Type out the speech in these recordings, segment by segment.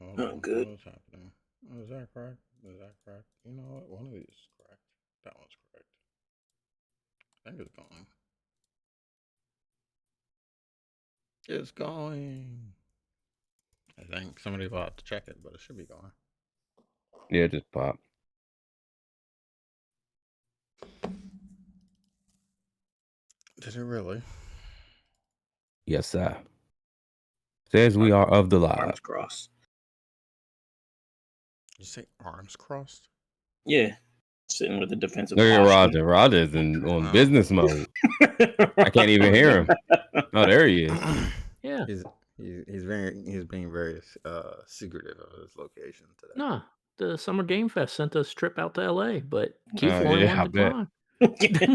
Hold Oh, on. good. What is happening? Oh, is that correct? Is that correct? You know what? One of these is correct. That one's correct. I think it's going. It's going. I think somebody will have to check it, but it should be going. Yeah, just pop. Did it really? Yes, sir. Says we are of the live. Arms crossed. You say arms crossed? Yeah. Sitting with the defensive Look at posture. Roger. Roger's on Oh. business mode. I can't even hear him. Oh, there he is. Yeah. He's being very secretive of his location today. Nah, the Summer Game Fest sent us trip out to LA, but Keith Oh, only yeah, I wanted to bet. climb.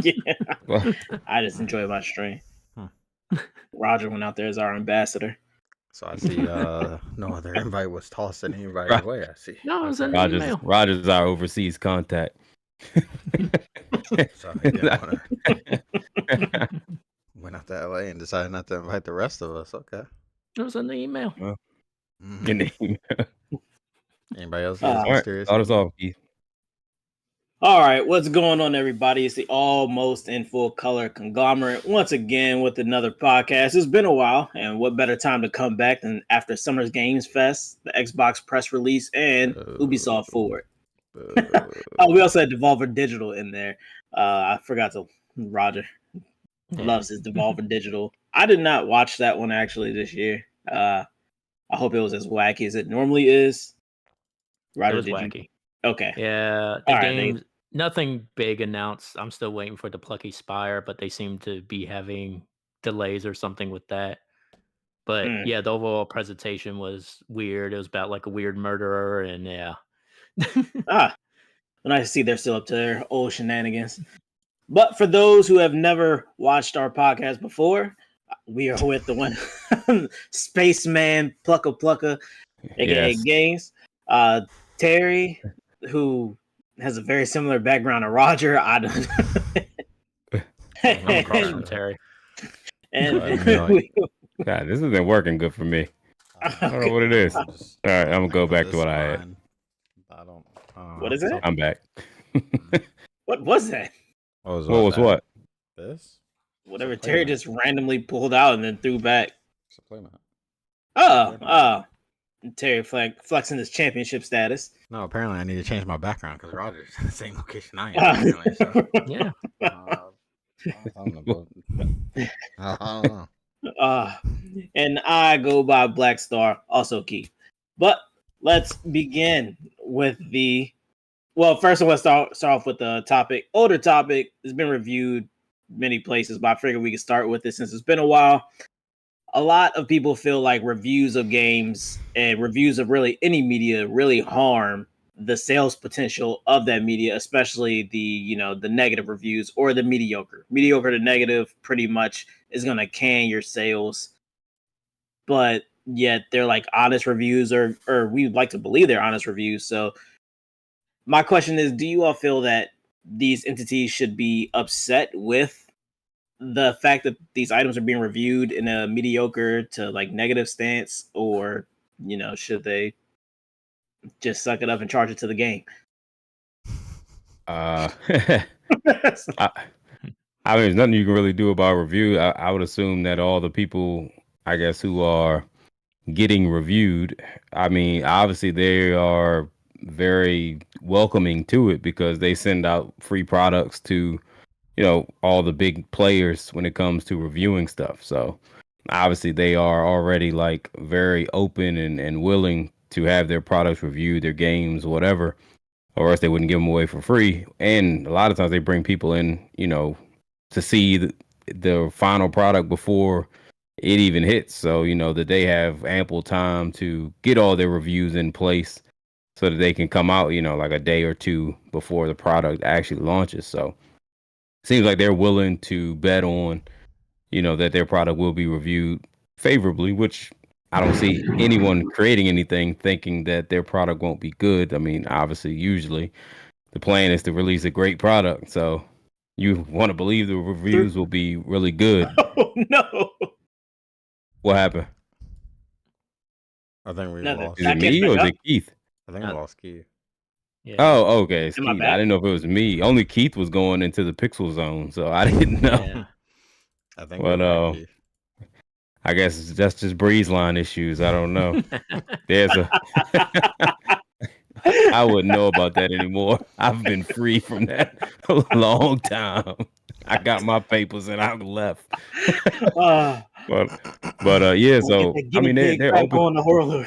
Yeah. Well, I just enjoy my stream. Huh. Roger went out there as our ambassador. So I see no other invite was tossed in anybody's way. I see. No, it was in Okay. the email. Roger's our overseas contact. So he didn't wanna- went out to LA and decided not to invite the rest of us. Okay. It was in the email. Mhm. In the email. Anybody else? All All All right, start us off, Keith. All right, what's going on, everybody? It's the Almost in Full Color conglomerate once again with another podcast. It's been a while, and what better time to come back than after Summer's Games Fest, the Xbox press release, and Ubisoft Forward. Oh, we also had Devolver Digital in there. I forgot to. Roger loves his Devolver Digital. I did not watch that one actually this year. I hope it was as wacky as it normally is. Roger, It was did wacky. you? Okay. Yeah, the All right, games, nothing big announced. I'm still waiting for the Plucky Spire, but they seem to be having delays or something with that. But yeah, the overall presentation was weird. It was about like a weird murderer, and yeah. Nice to see they're still up to their old shenanigans. But for those who have never watched our podcast before, we are with the one Spaceman Plucka, aka Yes. Games. Terry, who has a very similar background to Roger. I don't I'm across from Terry. And God, this isn't working good for me. I don't know what it is. All right, I'm gonna go back to what I had. I don't. What is it? I'm back. What was that? What was what? This? Whatever Terry just randomly pulled out and then threw back. It's a playmat. Oh. Terry flexing his championship status. No, apparently I need to change my background because Roger's in the same location I am. Apparently, so. Yeah. I don't know. And I go by Black Star, also Keith. But let's begin with first I want to start off with the topic. Older topic has been reviewed many places, but I figured we could start with it since it's been a while. A lot of people feel like reviews of games and reviews of really any media really harm the sales potential of that media, especially the negative reviews or the mediocre to negative pretty much is going to can your sales. But yet they're like honest reviews or we like to believe they're honest reviews. So my question is, do you all feel that these entities should be upset with the fact that these items are being reviewed in a mediocre to like negative stance, or should they just suck it up and charge it to the game? I mean, there's nothing you can really do about review. I would assume that all the people, I guess, who are getting reviewed, I mean, obviously they are very welcoming to it because they send out free products to all the big players when it comes to reviewing stuff. So obviously they are already like very open and willing to have their products reviewed, their games, whatever, or else they wouldn't give them away for free. And a lot of times they bring people in, to see the final product before it even hits. So, that they have ample time to get all their reviews in place so that they can come out, like a day or two before the product actually launches. So seems like they're willing to bet on, that their product will be reviewed favorably, which I don't see anyone creating anything thinking that their product won't be good. I mean, obviously, usually the plan is to release a great product. So you want to believe the reviews will be really good. Oh, no. What happened? I think we Nothing. lost. Is I it catch me back or is up. it Keith? I think we Uh, lost Keith. Yeah. Oh, okay, it's Am I Keith. I back? didn't know if it was me. Only Keith was going into the pixel zone, so I didn't know. Yeah. I think But we're back, Keith. I guess that's just breeze line issues. I don't know. There's a I wouldn't know about that anymore. I've been free from that a long time. I got my papers and I left. Uh, But yeah, we'll get so the I guinea mean pig they're crap open. on the horror.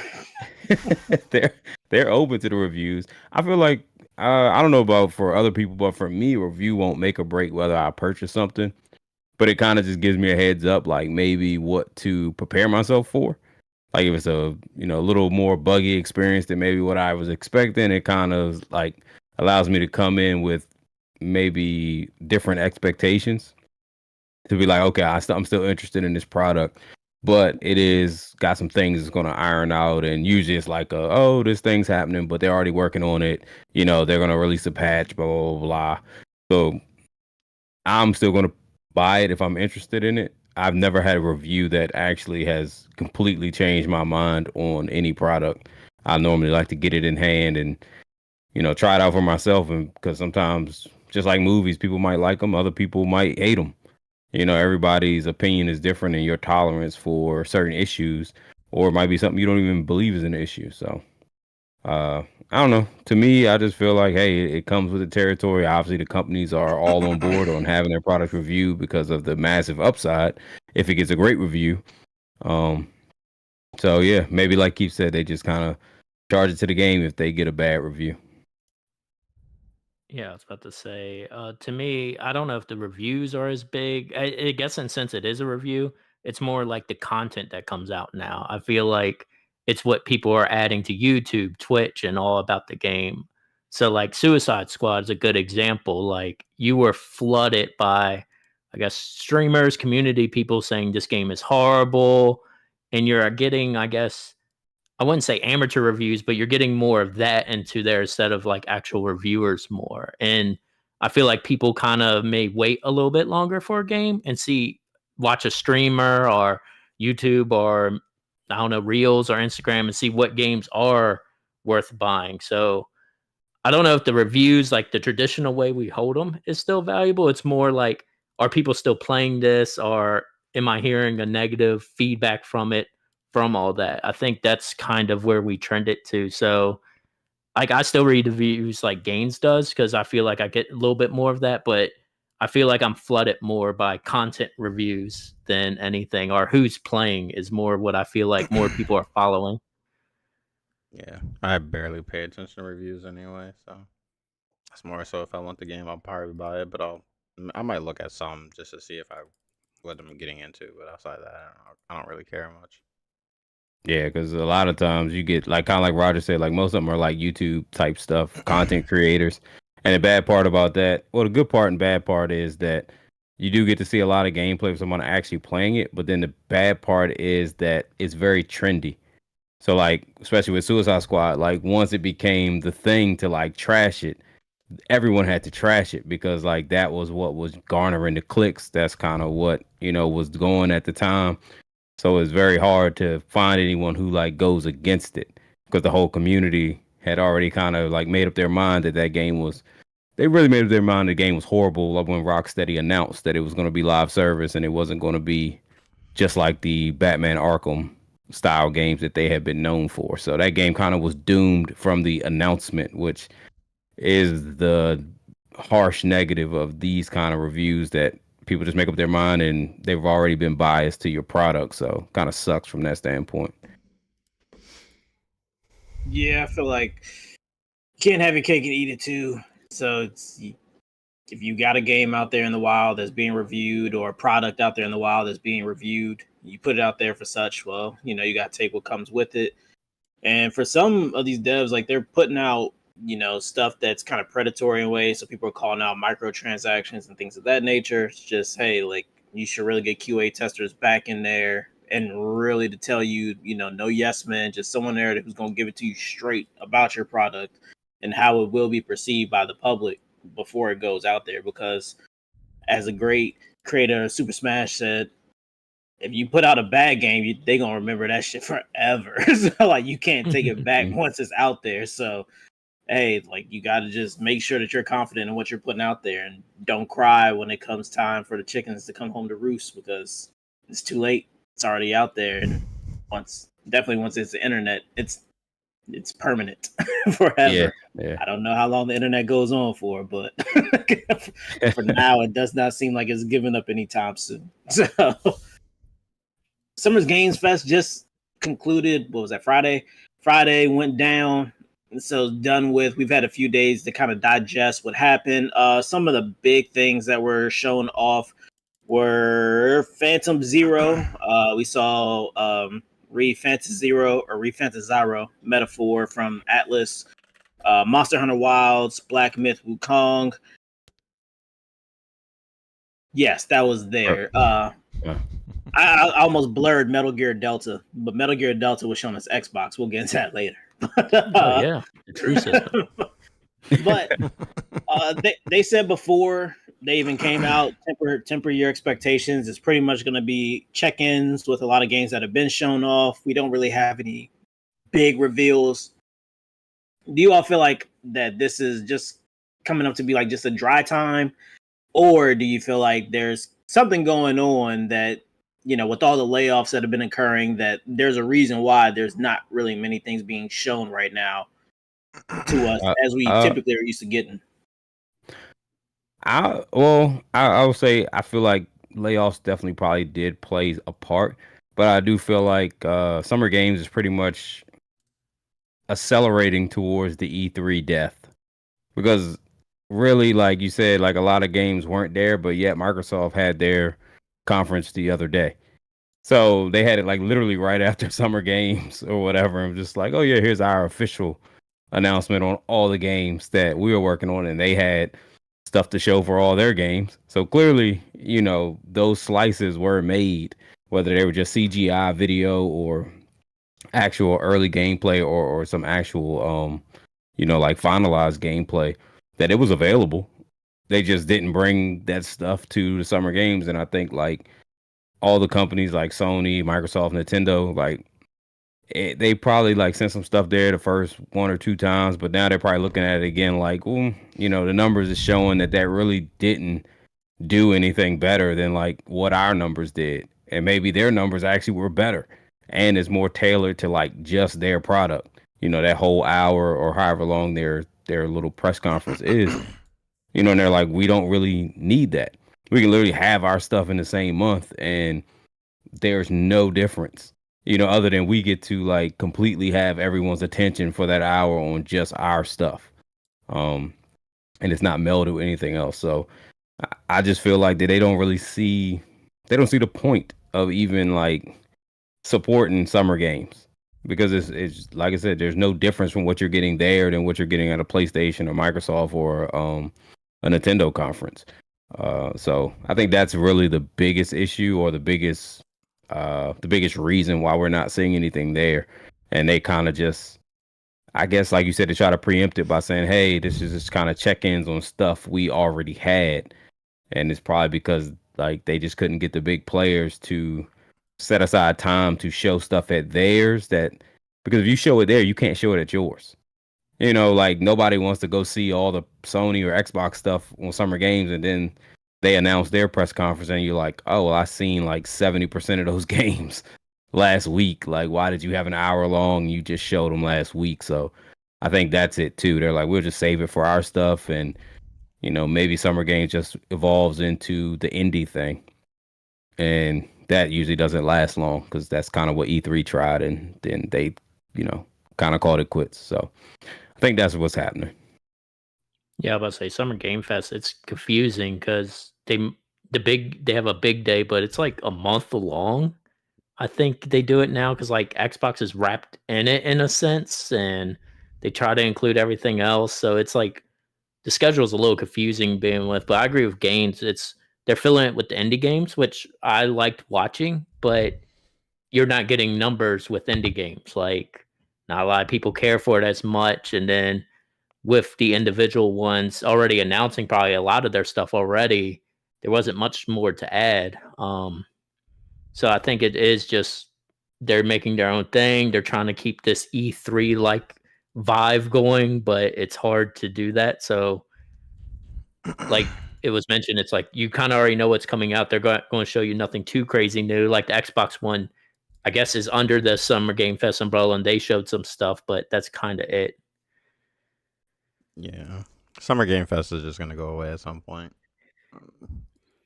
they're open to the reviews. I feel like I don't know about for other people, but for me, a review won't make or break whether I purchase something. But it kind of just gives me a heads up, like maybe what to prepare myself for. Like if it's a little more buggy experience than maybe what I was expecting, it kind of like allows me to come in with maybe different expectations to be like, okay, I'm still interested in this product, but it is got some things it's going to iron out. And usually it's like, oh, this thing's happening, but they're already working on it. They're going to release a patch, blah, blah, blah, blah. So I'm still going to buy it if I'm interested in it. I've never had a review that actually has completely changed my mind on any product. I normally like to get it in hand and, try it out for myself. And because sometimes, just like movies, people might like them, other people might hate them. Everybody's opinion is different and your tolerance for certain issues, or it might be something you don't even believe is an issue. So, I don't know. To me, I just feel like, hey, it comes with the territory. Obviously, the companies are all on board on having their product reviewed because of the massive upside if it gets a great review. So yeah, maybe like Keith said, they just kind of charge it to the game if they get a bad review. Yeah, I was about to say, to me, I don't know if the reviews are as big. I guess, and since it is a review, it's more like the content that comes out now. I feel like it's what people are adding to YouTube, Twitch, and all about the game. So, like, Suicide Squad is a good example. Like, you were flooded by, I guess, streamers, community people saying this game is horrible, and you're getting, I guess, I wouldn't say amateur reviews, but you're getting more of that into there instead of like actual reviewers more. And I feel like people kind of may wait a little bit longer for a game and watch a streamer or YouTube or I don't know, Reels or Instagram and see what games are worth buying. So I don't know if the reviews, like the traditional way we hold them, is still valuable. It's more like, are people still playing this, or am I hearing a negative feedback from it, from all that? I think that's kind of where we trend it to. So, like, I still read reviews like Gaines does because I feel like I get a little bit more of that, but I feel like I'm flooded more by content reviews than anything, or who's playing is more what I feel like more people are following. Yeah, I barely pay attention to reviews anyway, so it's more so if I want the game, I'll probably buy it. But I might look at some just to see if what I'm getting into. But outside that, I don't really care much. Yeah, because a lot of times you get like kind of like Roger said, like most of them are like YouTube type stuff, content creators. And the bad part about that, well, the good part and bad part is that you do get to see a lot of gameplay of someone actually playing it. But then the bad part is that it's very trendy. So like, especially with Suicide Squad, like once it became the thing to like trash it, everyone had to trash it because like that was what was garnering the clicks. That's kind of what, was going at the time. So it's very hard to find anyone who like goes against it because the whole community had already kind of like made up their mind that game was. They really made up their mind the game was horrible. Like when Rocksteady announced that it was going to be live service and it wasn't going to be just like the Batman Arkham style games that they had been known for. So that game kind of was doomed from the announcement, which is the harsh negative of these kind of reviews that people just make up their mind and they've already been biased to your product. So kind of sucks from that standpoint. Yeah, I feel like you can't have your cake and eat it too. So if you got a game out there in the wild that's being reviewed or a product out there in the wild that's being reviewed, you put it out there for such, well, you got to take what comes with it. And for some of these devs, like they're putting out, stuff that's kind of predatory in a way. So people are calling out microtransactions and things of that nature. It's just, hey, like you should really get QA testers back in there and really to tell you, no yes man, just someone there who's going to give it to you straight about your product and how it will be perceived by the public before it goes out there. Because as a great creator of Super Smash said, if you put out a bad game, they gonna remember that shit forever. So like you can't take it back once it's out there. So hey, like you got to just make sure that you're confident in what you're putting out there, and don't cry when it comes time for the chickens to come home to roost, because it's too late. It's already out there, and once it's the internet, it's permanent forever. Yeah. I don't know how long the internet goes on for, but for now, it does not seem like it's giving up anytime soon. So, Summer's Games Fest just concluded. What was that? Friday went down. And so done with. We've had a few days to kind of digest what happened. Some of the big things that were shown off were Phantom Zero. We saw Re-Phantasy metaphor from Atlas. Monster Hunter Wilds, Black Myth Wukong. Yes, that was there. I almost blurred Metal Gear Delta, but Metal Gear Delta was shown as Xbox. We'll get into that later. Oh yeah, the true system. But they said before they even came out, temper your expectations. It's pretty much going to be check-ins with a lot of games that have been shown off. We don't really have any big reveals. Do you all feel like that this is just coming up to be like just a dry time, or do you feel like there's something going on that, you know, with all the layoffs that have been occurring, that there's a reason why there's not really many things being shown right now to us as we typically are used to getting? I would say I feel like layoffs definitely probably did play a part, but I do feel like Summer Games is pretty much accelerating towards the E3 death, because really, like you said, like a lot of games weren't there, but yet Microsoft had their conference the other day. So they had it like literally right after Summer Games or whatever. I'm just like, oh yeah, here's our official announcement on all the games that we were working on, and they had stuff to show for all their games. So clearly, you know, those slices were made, whether they were just CGI video or actual early gameplay or some actual you know, like finalized gameplay, that it was available. They just didn't bring that stuff to the Summer Games. And I think like all the companies like Sony, Microsoft, Nintendo, like they probably like sent some stuff there the first one or two times, but now they're probably looking at it again like, well, you know, the numbers is showing that really didn't do anything better than like what our numbers did. And maybe their numbers actually were better and is more tailored to like just their product. You know, that whole hour or however long their little press conference is, you know, and they're like, we don't really need that. We can literally have our stuff in the same month and there's no difference, you know, other than we get to like completely have everyone's attention for that hour on just our stuff. And it's not melded with anything else. So I just feel like that they don't see the point of even like supporting Summer Games, because it's like I said, there's no difference from what you're getting there than what you're getting at a PlayStation or Microsoft or a Nintendo conference. So I think that's really the biggest issue, or the biggest reason why we're not seeing anything there. And they kind of just, I guess, like you said, they try to preempt it by saying, hey, this is just kind of check-ins on stuff we already had. And it's probably because like they just couldn't get the big players to set aside time to show stuff at theirs, because if you show it there, you can't show it at yours. You know, like nobody wants to go see all the Sony or Xbox stuff on Summer Games, and then they announce their press conference and you're like, oh, well, I seen like 70% of those games last week. Like, why did you have an hour long? You just showed them last week. So I think that's it too. They're like, we'll just save it for our stuff. And, you know, maybe Summer Games just evolves into the indie thing. And that usually doesn't last long, because that's kind of what E3 tried. And then they, you know, kind of called it quits. So I think that's what's happening. Yeah, I was about to say Summer Game Fest. It's confusing because they have a big day, but it's like a month long. I think they do it now because like Xbox is wrapped in it in a sense, and they try to include everything else. So it's like the schedule is a little confusing being with. But I agree with Gaines. They're filling it with the indie games, which I liked watching, but you're not getting numbers with indie games. Like not a lot of people care for it as much, and then with the individual ones already announcing probably a lot of their stuff already, there wasn't much more to add. So So I think it is just they're making their own thing. They're trying to keep this E3 like vibe going, but it's hard to do that. So, like it was mentioned, it's like you kind of already know what's coming out. They're going to show you nothing too crazy new. Like the Xbox One, I guess, is under the Summer Game Fest umbrella, and they showed some stuff, but that's kind of it. Yeah. Summer Game Fest is just going to go away at some point.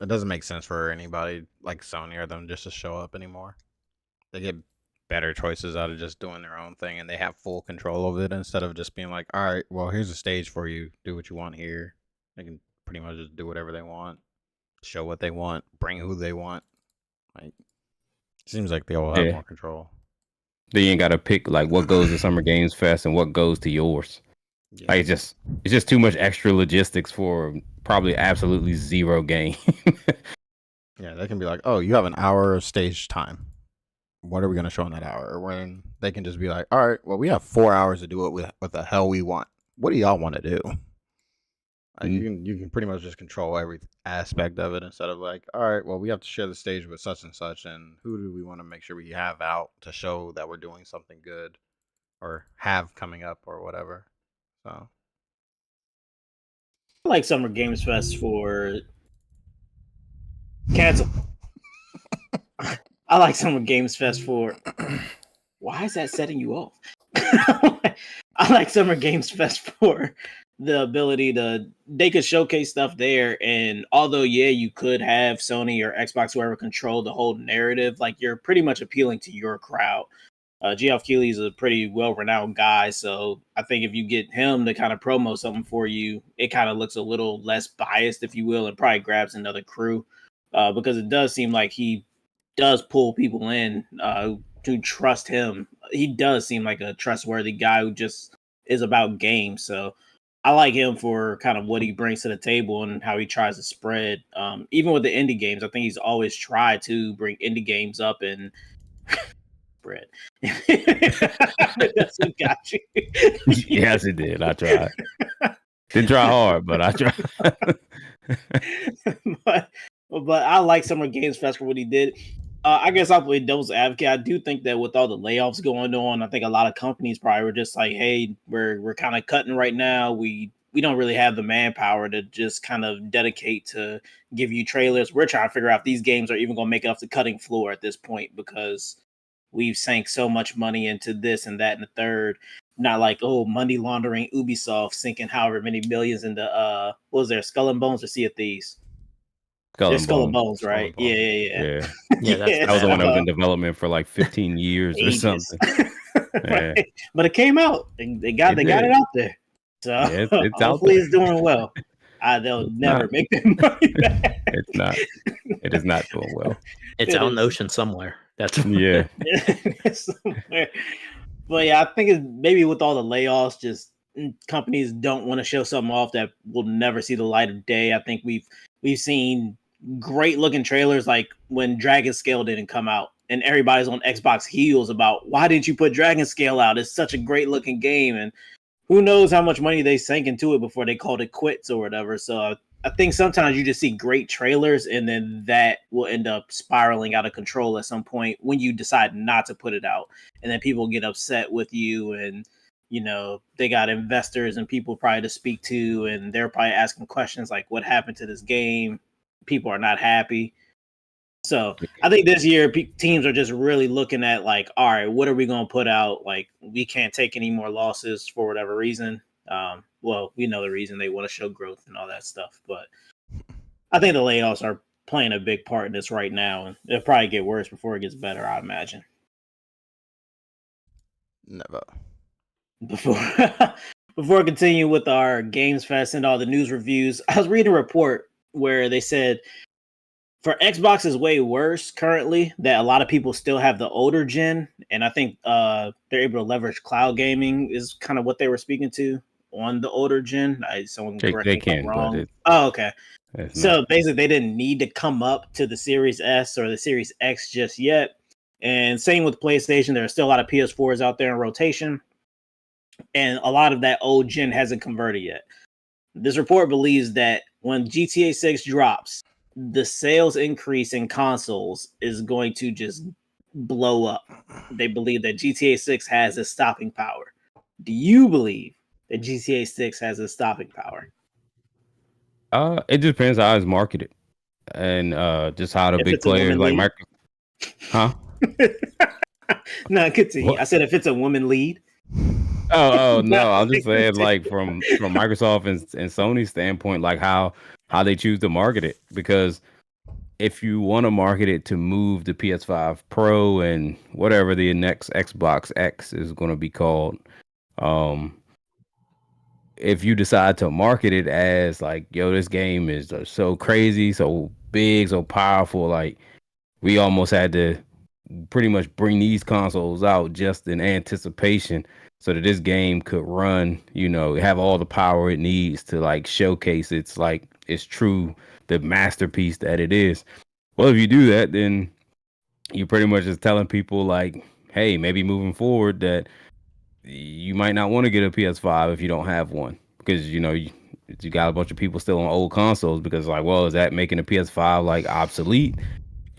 It doesn't make sense for anybody like Sony or them just to show up anymore. They get better choices out of just doing their own thing, and they have full control of it instead of just being like, all right, well, here's a stage for you. Do what you want here. They can pretty much just do whatever they want, show what they want, bring who they want. Like, seems like they all have more control. They ain't got to pick like what goes to Summer Games Fest and what goes to yours. Yeah. Like it's just too much extra logistics for probably absolutely zero gain. Yeah, they can be like, oh, you have an hour of stage time. What are we going to show in that hour? Or when they can just be like, all right, well, we have 4 hours to do it with what the hell we want. What do y'all want to do? Like, you can pretty much just control every aspect of it instead of like, all right, well, we have to share the stage with such and such, and who do we want to make sure we have out to show that we're doing something good or have coming up or whatever. So I like Summer Games Fest for cancel. I like Summer Games Fest for. Why is that setting you off? I like Summer Games Fest for the ability they could showcase stuff there. And although, yeah, you could have Sony or Xbox, whoever control the whole narrative, like you're pretty much appealing to your crowd. Geoff Keighley is a pretty well-renowned guy. So I think if you get him to kind of promo something for you, it kind of looks a little less biased, if you will, and probably grabs another crew because it does seem like he does pull people in to trust him. He does seem like a trustworthy guy who just is about games. So I like him for kind of what he brings to the table and how he tries to spread. Even with the indie games, I think he's always tried to bring indie games up and spread. That's what got you. Yes, it did. I tried. Didn't try hard, but I tried. But I like Summer Games Fest for what he did. I guess I'll play devil's advocate. I do think that with all the layoffs going on, I think a lot of companies probably were just like, "Hey, we're kind of cutting right now. We don't really have the manpower to just kind of dedicate to give you trailers. We're trying to figure out if these games are even going to make it off the cutting floor at this point because we've sank so much money into this and that and the third. Not like money laundering Ubisoft sinking however many millions into what was there, Skull and Bones or Sea of Thieves." Skull and Bones, right? Yeah. That was the one that was in development for like 15 years or something. Right. Yeah. But it came out. They got it out there. So yeah, it's hopefully it's doing well. They'll never make that money back. It's not. It is not doing well. It's out in the ocean somewhere. That's yeah. Somewhere. But yeah, I think it's maybe with all the layoffs, just companies don't want to show something off that will never see the light of day. I think we've seen great looking trailers like when Dragon Scale didn't come out and everybody's on Xbox heels about why didn't you put Dragon Scale out? It's such a great looking game, and who knows how much money they sank into it before they called it quits or whatever. So I think sometimes you just see great trailers and then that will end up spiraling out of control at some point when you decide not to put it out, and then people get upset with you, and they got investors and people probably to speak to, and they're probably asking questions like what happened to this game. People are not happy. So I think this year teams are just really looking at like, all right, what are we going to put out? Like, we can't take any more losses for whatever reason. Well, we know the reason. They want to show growth and all that stuff. But I think the layoffs are playing a big part in this right now, and it'll probably get worse before it gets better, I imagine. Never. Before continuing with our Games Fest and all the news reviews, I was reading a report where they said for Xbox is way worse currently, that a lot of people still have the older gen, and I think they're able to leverage cloud gaming is kind of what they were speaking to on the older gen. Someone correct me if I'm wrong. Okay. So basically, they didn't need to come up to the Series S or the Series X just yet. And same with PlayStation, there are still a lot of PS4s out there in rotation, and a lot of that old gen hasn't converted yet. This report believes that when GTA 6 drops, the sales increase in consoles is going to just blow up. They believe that GTA 6 has a stopping power. Do you believe that GTA 6 has a stopping power? It depends how it's marketed and just how the If big it's a woman players like lead? Huh? No, continue. What? I said if it's a woman lead. Oh No, no, I'm just saying continue. like from Microsoft and Sony's standpoint, like how they choose to market it. Because if you want to market it to move the PS5 Pro and whatever the next Xbox X is going to be called, um, if you decide to market it as like, yo, this game is so crazy, so big, so powerful, like we almost had to pretty much bring these consoles out just in anticipation so that this game could run, have all the power it needs to like showcase it's true, the masterpiece that it is. Well, if you do that, then you're pretty much just telling people like, hey, maybe moving forward that you might not want to get a PS5 if you don't have one because you got a bunch of people still on old consoles because like, well, is that making the PS5 like obsolete?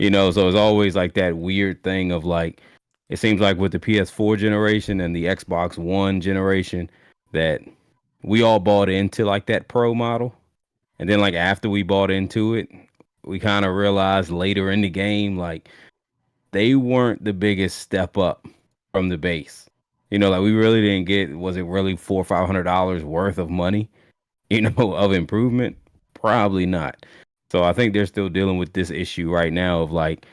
So it's always like that weird thing of like, it seems like with the PS4 generation and the Xbox One generation that we all bought into like that Pro model. And then like after we bought into it, we kind of realized later in the game, like they weren't the biggest step up from the base. Like we really didn't get, was it really $400-500 worth of money, of improvement? Probably not. So I think they're still dealing with this issue right now of like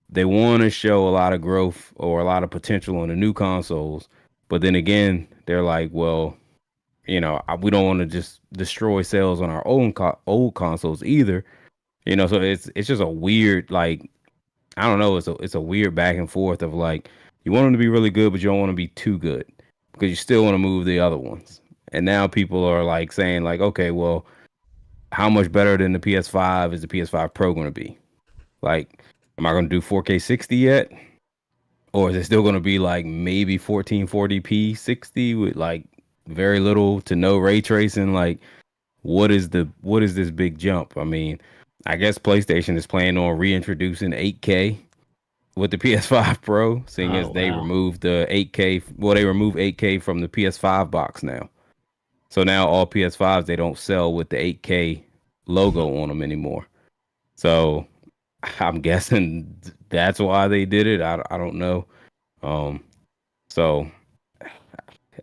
they want to show a lot of growth or a lot of potential on the new consoles, but then again, they're like, well, we don't want to just destroy sales on our own old consoles either. So it's just a weird like I don't know, it's a weird back and forth of like you want them to be really good, but you don't want to be too good because you still want to move the other ones. And now people are like saying like, okay, well, how much better than the PS5 is the PS5 Pro going to be? Like, am I going to do 4K 60 yet? Or is it still going to be like maybe 1440p 60 with like very little to no ray tracing? Like, what is this big jump? I mean, I guess PlayStation is planning on reintroducing 8K with the PS5 Pro, seeing as they removed the 8K. Well, they removed 8K from the PS5 box now. So now all PS5s, they don't sell with the 8K logo on them anymore. So I'm guessing that's why they did it. I don't know. So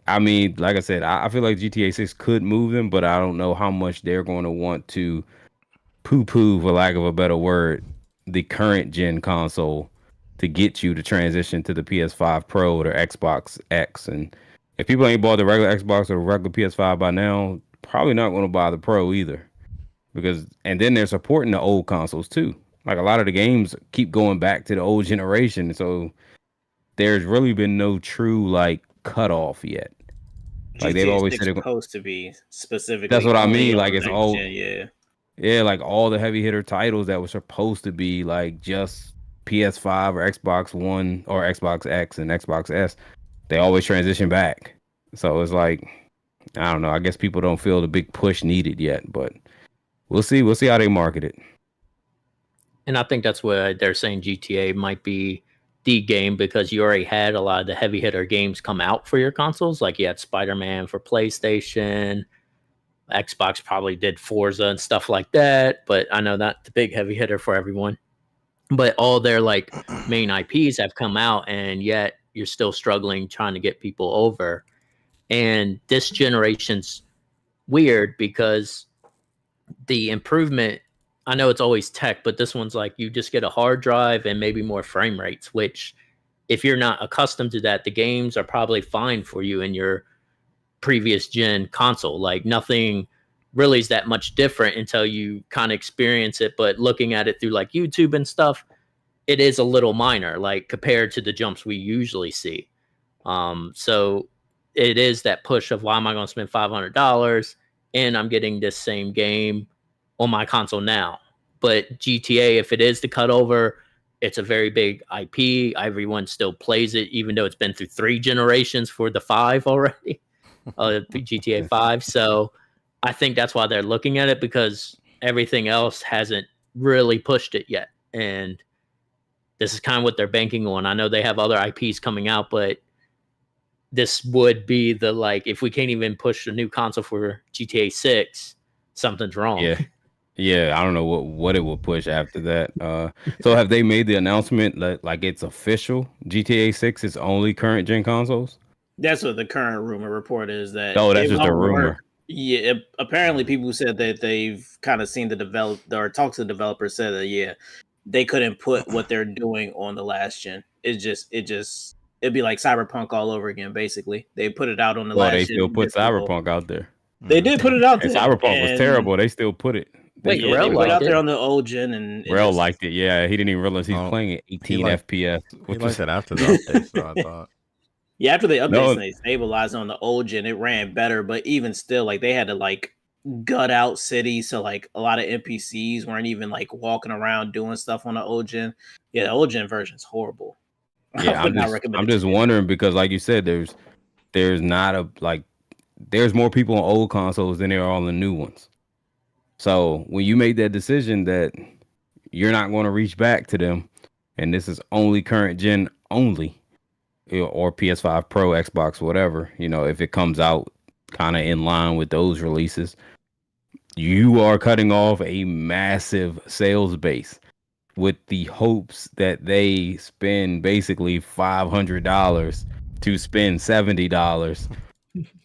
I mean, like I said, I feel like GTA 6 could move them, but I don't know how much they're going to want to poo-poo, for lack of a better word, the current gen console to get you to transition to the PS5 Pro or Xbox X. And if people ain't bought the regular Xbox or regular PS5 by now, probably not going to buy the Pro either. And then they're supporting the old consoles too. Like a lot of the games keep going back to the old generation. So there's really been no true like cutoff yet. Like they've always said, it's supposed to be specifically. That's what I mean. Like it's all, gen, yeah, like all the heavy hitter titles that were supposed to be like just PS5 or Xbox One or Xbox X and Xbox S, they always transition back. So it's like, I don't know. I guess people don't feel the big push needed yet, but we'll see. We'll see how they market it. And I think that's where they're saying GTA might be the game because you already had a lot of the heavy hitter games come out for your consoles. Like you had Spider-Man for PlayStation. Xbox probably did Forza and stuff like that, but I know not the big heavy hitter for everyone. But all their like main IPs have come out, and yet you're still struggling trying to get people over. And this generation's weird because the improvement, I know it's always tech, but this one's like you just get a hard drive and maybe more frame rates, which if you're not accustomed to that, the games are probably fine for you in your previous gen console. Like nothing really is that much different until you kind of experience it. But looking at it through like YouTube and stuff, it is a little minor, like compared to the jumps we usually see. So it is that push of why am I going to spend $500 and I'm getting this same game on my console now. But GTA, if it is the cutover, it's a very big IP. Everyone still plays it, even though it's been through 3 generations for the 5 already. GTA 5. So I think that's why they're looking at it, because everything else hasn't really pushed it yet. And this is kind of what they're banking on. I know they have other IPs coming out, but this would be the, like, if we can't even push a new console for GTA 6, something's wrong. Yeah, I don't know what it will push after that. So have they made the announcement that, like, it's official? GTA 6 is only current gen consoles? That's what the current rumor report is. That Oh, that's just a rumor. Yeah, apparently people said that they've kind of seen or talked to the developers, said that they couldn't put what they're doing on the last gen. It'd be like Cyberpunk all over again. Basically, they put it out on the last. They gen. still put Cyberpunk out there. They did put it out there. And Cyberpunk was terrible. They still put it. Wait, they put it out there on the old gen, and Rel liked it. Yeah, he didn't even realize he's playing at 18 FPS. He liked it after the update, so I thought. Yeah, after the updates and they stabilized on the old gen, it ran better. But even still, like, they had to like gut out cities, so like a lot of NPCs weren't even like walking around doing stuff on the old gen. Yeah, the old gen version is horrible. Yeah, I'm just wondering because, like you said, there's more people on old consoles than there are on the new ones. So when you made that decision that you're not going to reach back to them, and this is only current gen only, or PS5 Pro, Xbox, whatever, if it comes out kind of in line with those releases, you are cutting off a massive sales base with the hopes that they spend basically $500 to spend $70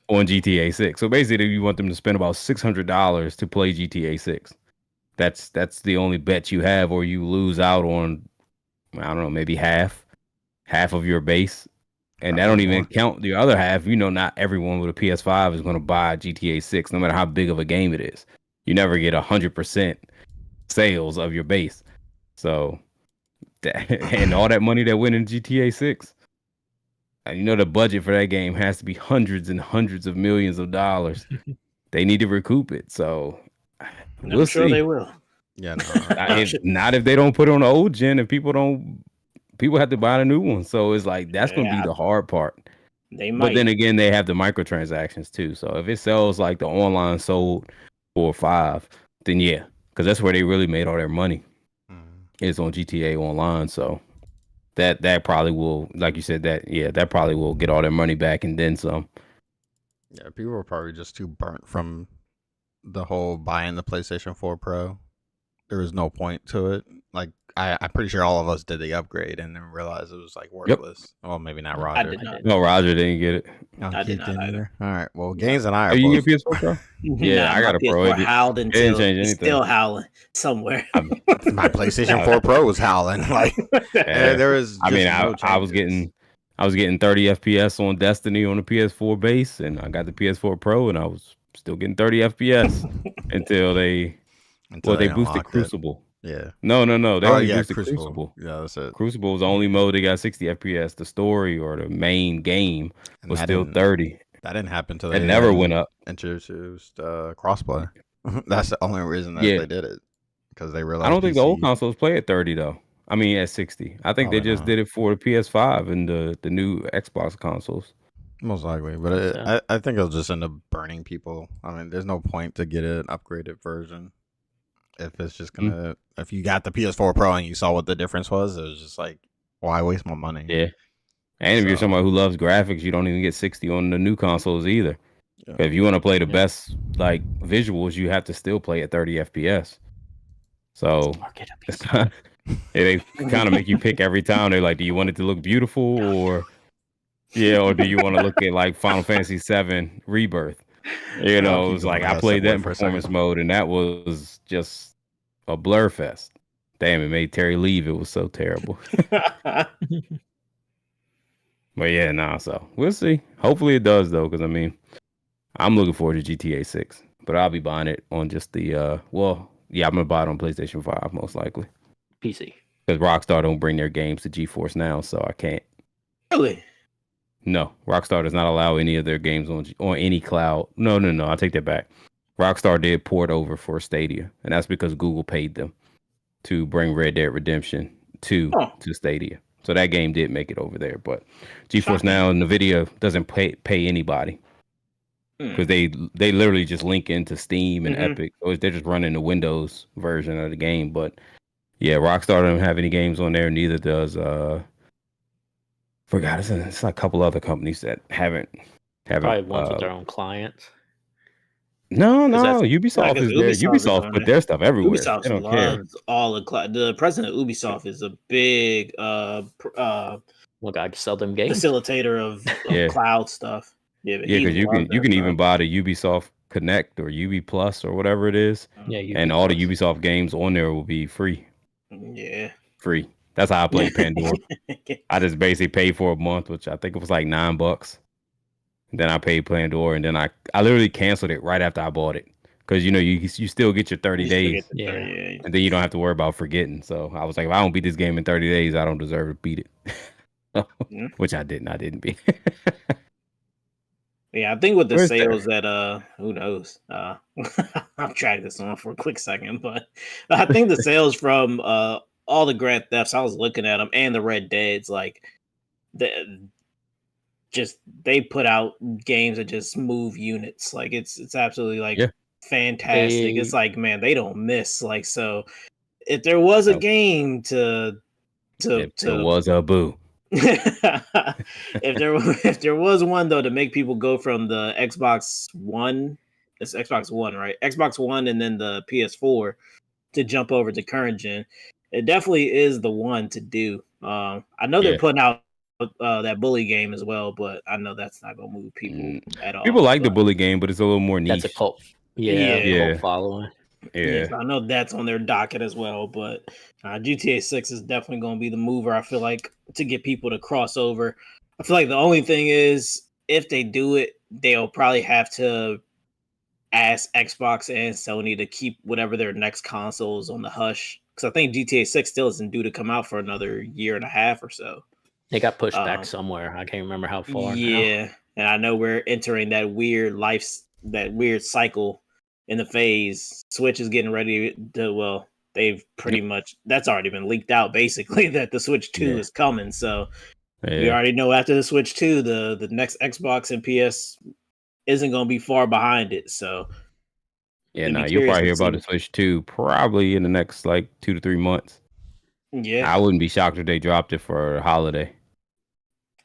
on GTA 6. So basically, you want them to spend about $600 to play GTA 6. That's the only bet you have, or you lose out on, I don't know, maybe half of your base. And that don't even count the other half. Not everyone with a PS5 is going to buy GTA 6, no matter how big of a game it is. You never get 100% sales of your base. So, and all that money that went in GTA 6, the budget for that game has to be hundreds and hundreds of millions of dollars. They need to recoup it. So, we'll see. They will. Yeah, no. Not if they don't put it on the old gen, and people have to buy a new one. So it's like that's going to be the hard part. They might. But then again, they have the microtransactions too. So if it sells like the online sold for $5, then yeah, because that's where they really made all their money. Is on GTA Online. So that probably will, like you said, that probably will get all their money back and then some. Yeah, people were probably just too burnt from the whole buying the PlayStation 4 Pro. There was no point to it. Like, I'm pretty sure all of us did the upgrade and then realized it was like worthless. Well, maybe not Roger. I did not. No, Roger didn't get it. Oh, I did not either. All right. Well, Gaines and I are you both... get PS4 Pro? Yeah, I got a Pro. It howled until it's still howling somewhere. My PlayStation 4 Pro was howling. Like, there was. I was getting 30 FPS on Destiny on the PS4 base, and I got the PS4 Pro, and I was still getting 30 FPS until they boosted Crucible. Yeah. No. They only boosted Crucible. Yeah, that's it. Crucible was the only mode that got 60 FPS. The story or the main game was still 30. That didn't happen until it never went up. Introduced crossplay. That's the only reason that they did it, because they realized. I don't think the old consoles play at 30 though. I mean at 60. I think they just did it for the PS5 and the new Xbox consoles. Most likely, but I think it'll just end up burning people. I mean, there's no point to get an upgraded version if it's just gonna. If you got the PS4 Pro and you saw what the difference was, it was just like, why waste my money? Yeah. And if you're somebody who loves graphics, you don't even get 60 on the new consoles either. Yeah. If you want to play the best like visuals, you have to still play at 30 FPS. So they kind of make you pick every time. They're like, do you want it to look beautiful or do you want to look at like Final Fantasy VII Rebirth? It was like I played that in performance mode, and that was just a blur fest. Damn, it made Terry leave. It was so terrible. But yeah, so we'll see. Hopefully it does though, because I mean, I'm looking forward to GTA 6, but I'll be buying it on just the I'm gonna buy it on PlayStation 5 most likely. PC. Because Rockstar don't bring their games to GeForce Now, so I can't. Really? No, Rockstar does not allow any of their games on any cloud. No, I take that back. Rockstar did port over for Stadia, and that's because Google paid them to bring Red Dead Redemption 2 to Stadia. So that game did make it over there, but GeForce Now and NVIDIA doesn't pay anybody. because they literally just link into Steam and Mhm. Epic, so they're just running the Windows version of the game. But yeah, Rockstar don't have any games on there. Neither does forgot it's like a couple other companies that haven't. Probably ones with their own clients. No, 'Cause that's- Ubisoft because is there. Ubisoft is Ubisoft on put there. their stuff everywhere. Ubisoft They don't care. loves all the president of Ubisoft is a big Well, I can sell them games. facilitator of Yeah. cloud stuff. Yeah, but Yeah, he because you loves can that even stuff. buy the Ubisoft Connect or Ubi Plus or whatever it is, Yeah, and all the Ubisoft. Ubisoft games on there will be free. Yeah. Free. That's how I played Pandora. I just basically paid for a month, which I think it was like $9. And then I paid Pandora, and then I literally canceled it right after I bought it because you still get your 30 You still days, get the Yeah. 30, and then you don't have to worry about forgetting. So I was like, if I don't beat this game in 30 days, I don't deserve to beat it. Yeah. Which I didn't. I didn't beat. Yeah, I think with the Where's sales that who knows? I'll track this on for a quick second, but I think the sales from all the Grand Thefts, I was looking at them, and the Red Dead's, like they put out games that just move units. Like it's absolutely like Yeah. fantastic. It's They- like, man, they don't miss. Like, so if there was a Nope. game to If there was a boo. if there was one though to make people go from the Xbox One, it's Xbox One, right? Xbox One and then the PS4 to jump over to current gen, it definitely is the one to do. I know they're Yeah. putting out that bully game as well, but I know that's not gonna move people at all. People like the but- bully game, but it's a little more niche. That's a cult. Yeah. Yeah. Cult following. Yeah. So I know that's on their docket as well, but GTA 6 is definitely going to be the mover, I feel like, to get people to cross over. I feel like the only thing is, if they do it, they'll probably have to ask Xbox and Sony to keep whatever their next consoles on the hush. Because I think GTA 6 still isn't due to come out for another year and a half or so. They got pushed back Um, somewhere. I can't remember how far. now. Yeah, and I know we're entering that weird cycle in the phase. Switch is getting ready to, well, they've pretty much, that's already been leaked out basically, that the Switch 2 Yeah. is coming. So we Yeah. already know after the Switch 2, the next Xbox and PS isn't going to be far behind it. So Yeah, I'd be you'll curious probably to hear about see. the Switch 2 probably in the next like 2 to 3 months. yeah, I wouldn't be shocked if they dropped it for a holiday.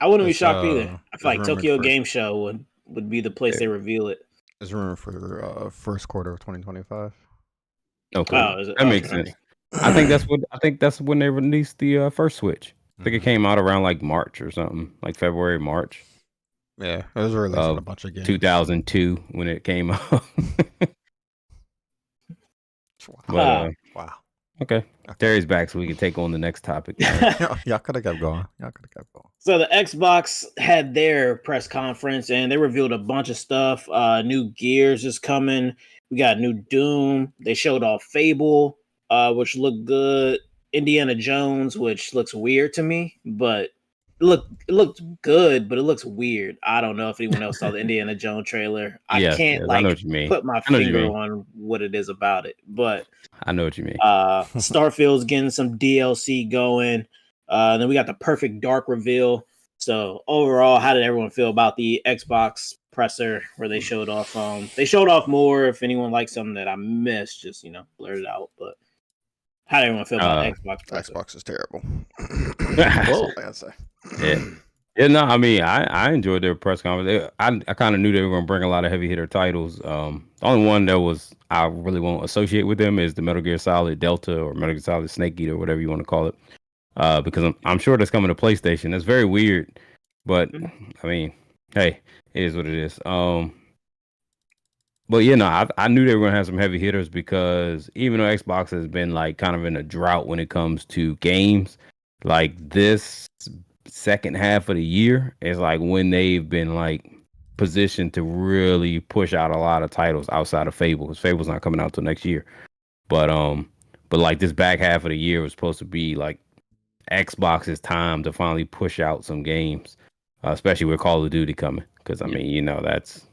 I wouldn't be It's, shocked either. I it's feel like rumored Tokyo for- Game Show would be the place Yeah. they reveal it. It's rumored for first quarter of 2025. Okay, Oh, is it? that makes Okay. sense. I think that's when they released the first Switch. I think it Mhm. came out around like March or something, like February, March, Yeah, it was released on a Of bunch of games. 2002 when it came out. But Wow. Wow. okay, Terry's back, so we can take on the next topic. Y'all could have kept going. Y'all could have kept going. So the Xbox had their press conference and they revealed a bunch of stuff. New Gears is coming. We got new Doom. They showed off Fable, which looked good. Indiana Jones, which looks weird to me, but it looked good, but it looks weird. I don't know if anyone else saw the Indiana Jones trailer. I Yes, can't yes, I know what you mean. put my I know what you finger mean. on what it is about it, but I know what you mean. Starfield's getting some DLC going. Then we got the Perfect Dark reveal. So overall, how did everyone feel about the Xbox presser where they showed off? They showed off more. If anyone likes something that I missed, just blurt it out. But how did everyone feel about Xbox presser? Xbox is terrible. That's all I gotta say. Yeah. Yeah, no, I mean, I enjoyed their press conference. I kind of knew they were going to bring a lot of heavy hitter titles. The only one that was I really won't associate with them is the Metal Gear Solid Delta or Metal Gear Solid Snake Eater, whatever you want to call it. Because I'm sure that's coming to PlayStation. That's very weird, but I mean, hey, it is what it is. But yeah, no, I knew they were going to have some heavy hitters because even though Xbox has been like kind of in a drought when it comes to games, like this second half of the year is like when they've been like positioned to really push out a lot of titles outside of Fable, because Fable's not coming out till next year. But like this back half of the year was supposed to be like Xbox's time to finally push out some games, especially with Call of Duty coming. Because I mean,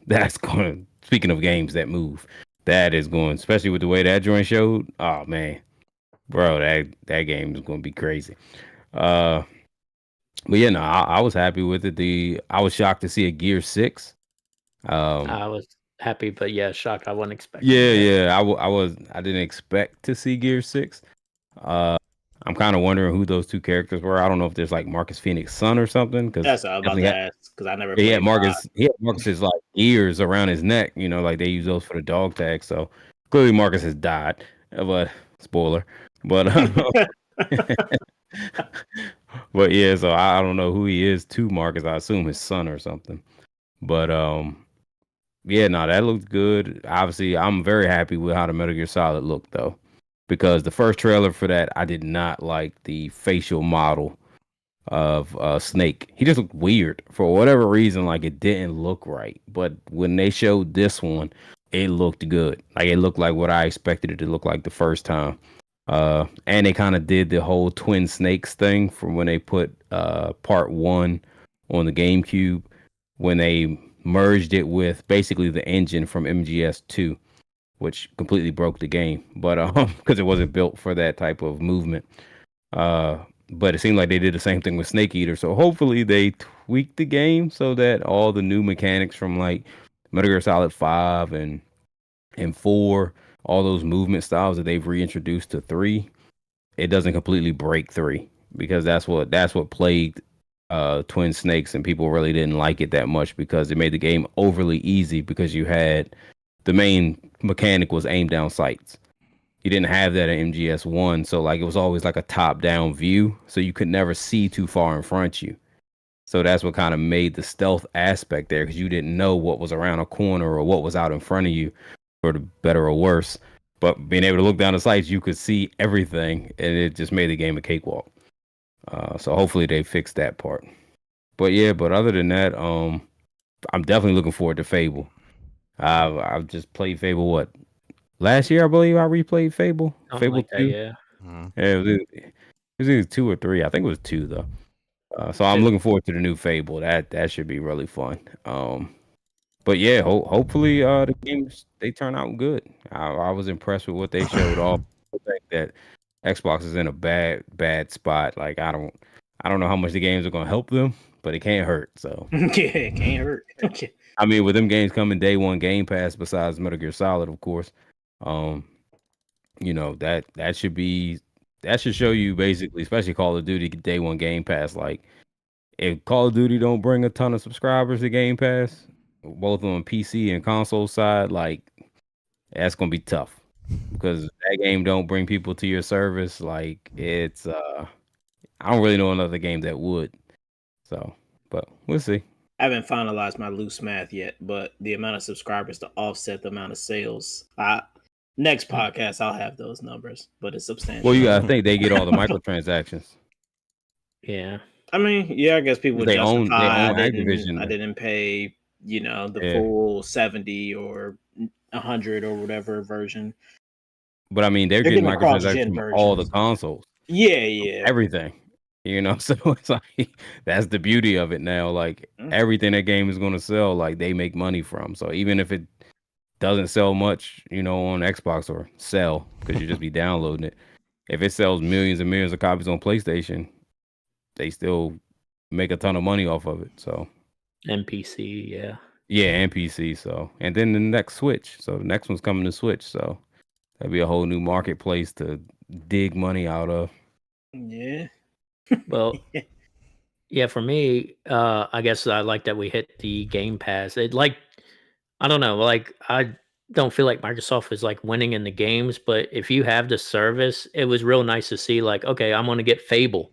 that's going to, speaking of games that move, that is going, especially with the way that joint showed. Oh man, bro, that game is going to be crazy. But yeah, no, I was happy with it. I was shocked to see a Gear 6. I was happy, but yeah, shocked. I wasn't expecting Yeah, that. yeah. I didn't expect to see Gear 6. I'm kind of wondering who those two characters were. I don't know if there's like Marcus Phoenix' son or something, because That's what I was about to ask because I never he had played Marcus. He had Marcus's like ears around his neck. Like they use those for the dog tag. So clearly Marcus has died. But spoiler. But 5. but yeah. So I don't know who he is to Marcus. I assume his son or something. But yeah, no, that looked good. Obviously, I'm very happy with how the Metal Gear Solid looked though, because the first trailer for that, I did not like the facial model of Snake. He just looked weird for whatever reason. Like it didn't look right. But when they showed this one, it looked good. Like it looked like what I expected it to look like the first time. And they kind of did the whole Twin Snakes thing from when they put part one on the GameCube, when they merged it with basically the engine from MGS2, which completely broke the game, but because it wasn't built for that type of movement. But it seemed like they did the same thing with Snake Eater. So hopefully they tweaked the game so that all the new mechanics from like Metal Gear Solid 5 and 4, all those movement styles that they've reintroduced to 3, it doesn't completely break 3, because that's what plagued Twin Snakes, and people really didn't like it that much because it made the game overly easy, because you had the main mechanic was aim down sights. You didn't have that in MGS1, so like it was always like a top down view, so you could never see too far in front of you. So that's what kind of made the stealth aspect there, because you didn't know what was around a corner or what was out in front of you, for the better or worse. But being able to look down the sights, you could see everything, and it just made the game a cakewalk. So hopefully they fix that part. But yeah, but other than that, I'm definitely looking forward to Fable. I've just played Fable last year, I believe I replayed Fable. Something Fable like that, 2. yeah. Mhm. Yeah, it was either 2 or 3. I think it was 2 though. So I'm 2. looking forward to the new Fable. That should be really fun. But yeah, hopefully the games they turn out good. I was impressed with what they showed off. The fact that Xbox is in a bad spot. Like I don't know how much the games are gonna help them, but it can't hurt. So Yeah, it can't hurt. Okay. I mean, with them games coming day one Game Pass, besides Metal Gear Solid, of course, that should show you basically, especially Call of Duty day one Game Pass. Like if Call of Duty don't bring a ton of subscribers to Game Pass, both on PC and console side, like that's gonna be tough, because if that game don't bring people to your service, like it's I don't really know another game that would. So, but we'll see. I haven't finalized my loose math yet, but the amount of subscribers to offset the amount of sales. Next podcast, I'll have those numbers, but it's substantial. Well, you gotta think they get all the microtransactions. Yeah. I mean, yeah, I guess people They own justify Activision. I didn't pay, the Yeah. full 70 or 100 or whatever version. But I mean, they're They're getting getting cross-gen microtransactions from all the versions. consoles, Yeah. everything. So it's like that's the beauty of it now. Like everything that game is gonna sell, like they make money from. So even if it doesn't sell much, on Xbox, or sell, because you just be downloading it, if it sells millions and millions of copies on PlayStation, they still make a ton of money off of it. So NPC, yeah. yeah, and PC. So, and then the next Switch. So the next one's coming to Switch. So that'll be a whole new marketplace to dig money out of. Yeah. Well, yeah, for me, I guess I like that we hit the Game Pass. I don't know, like I don't feel like Microsoft is like winning in the games, but if you have the service, it was real nice to see like, okay, I'm gonna get Fable.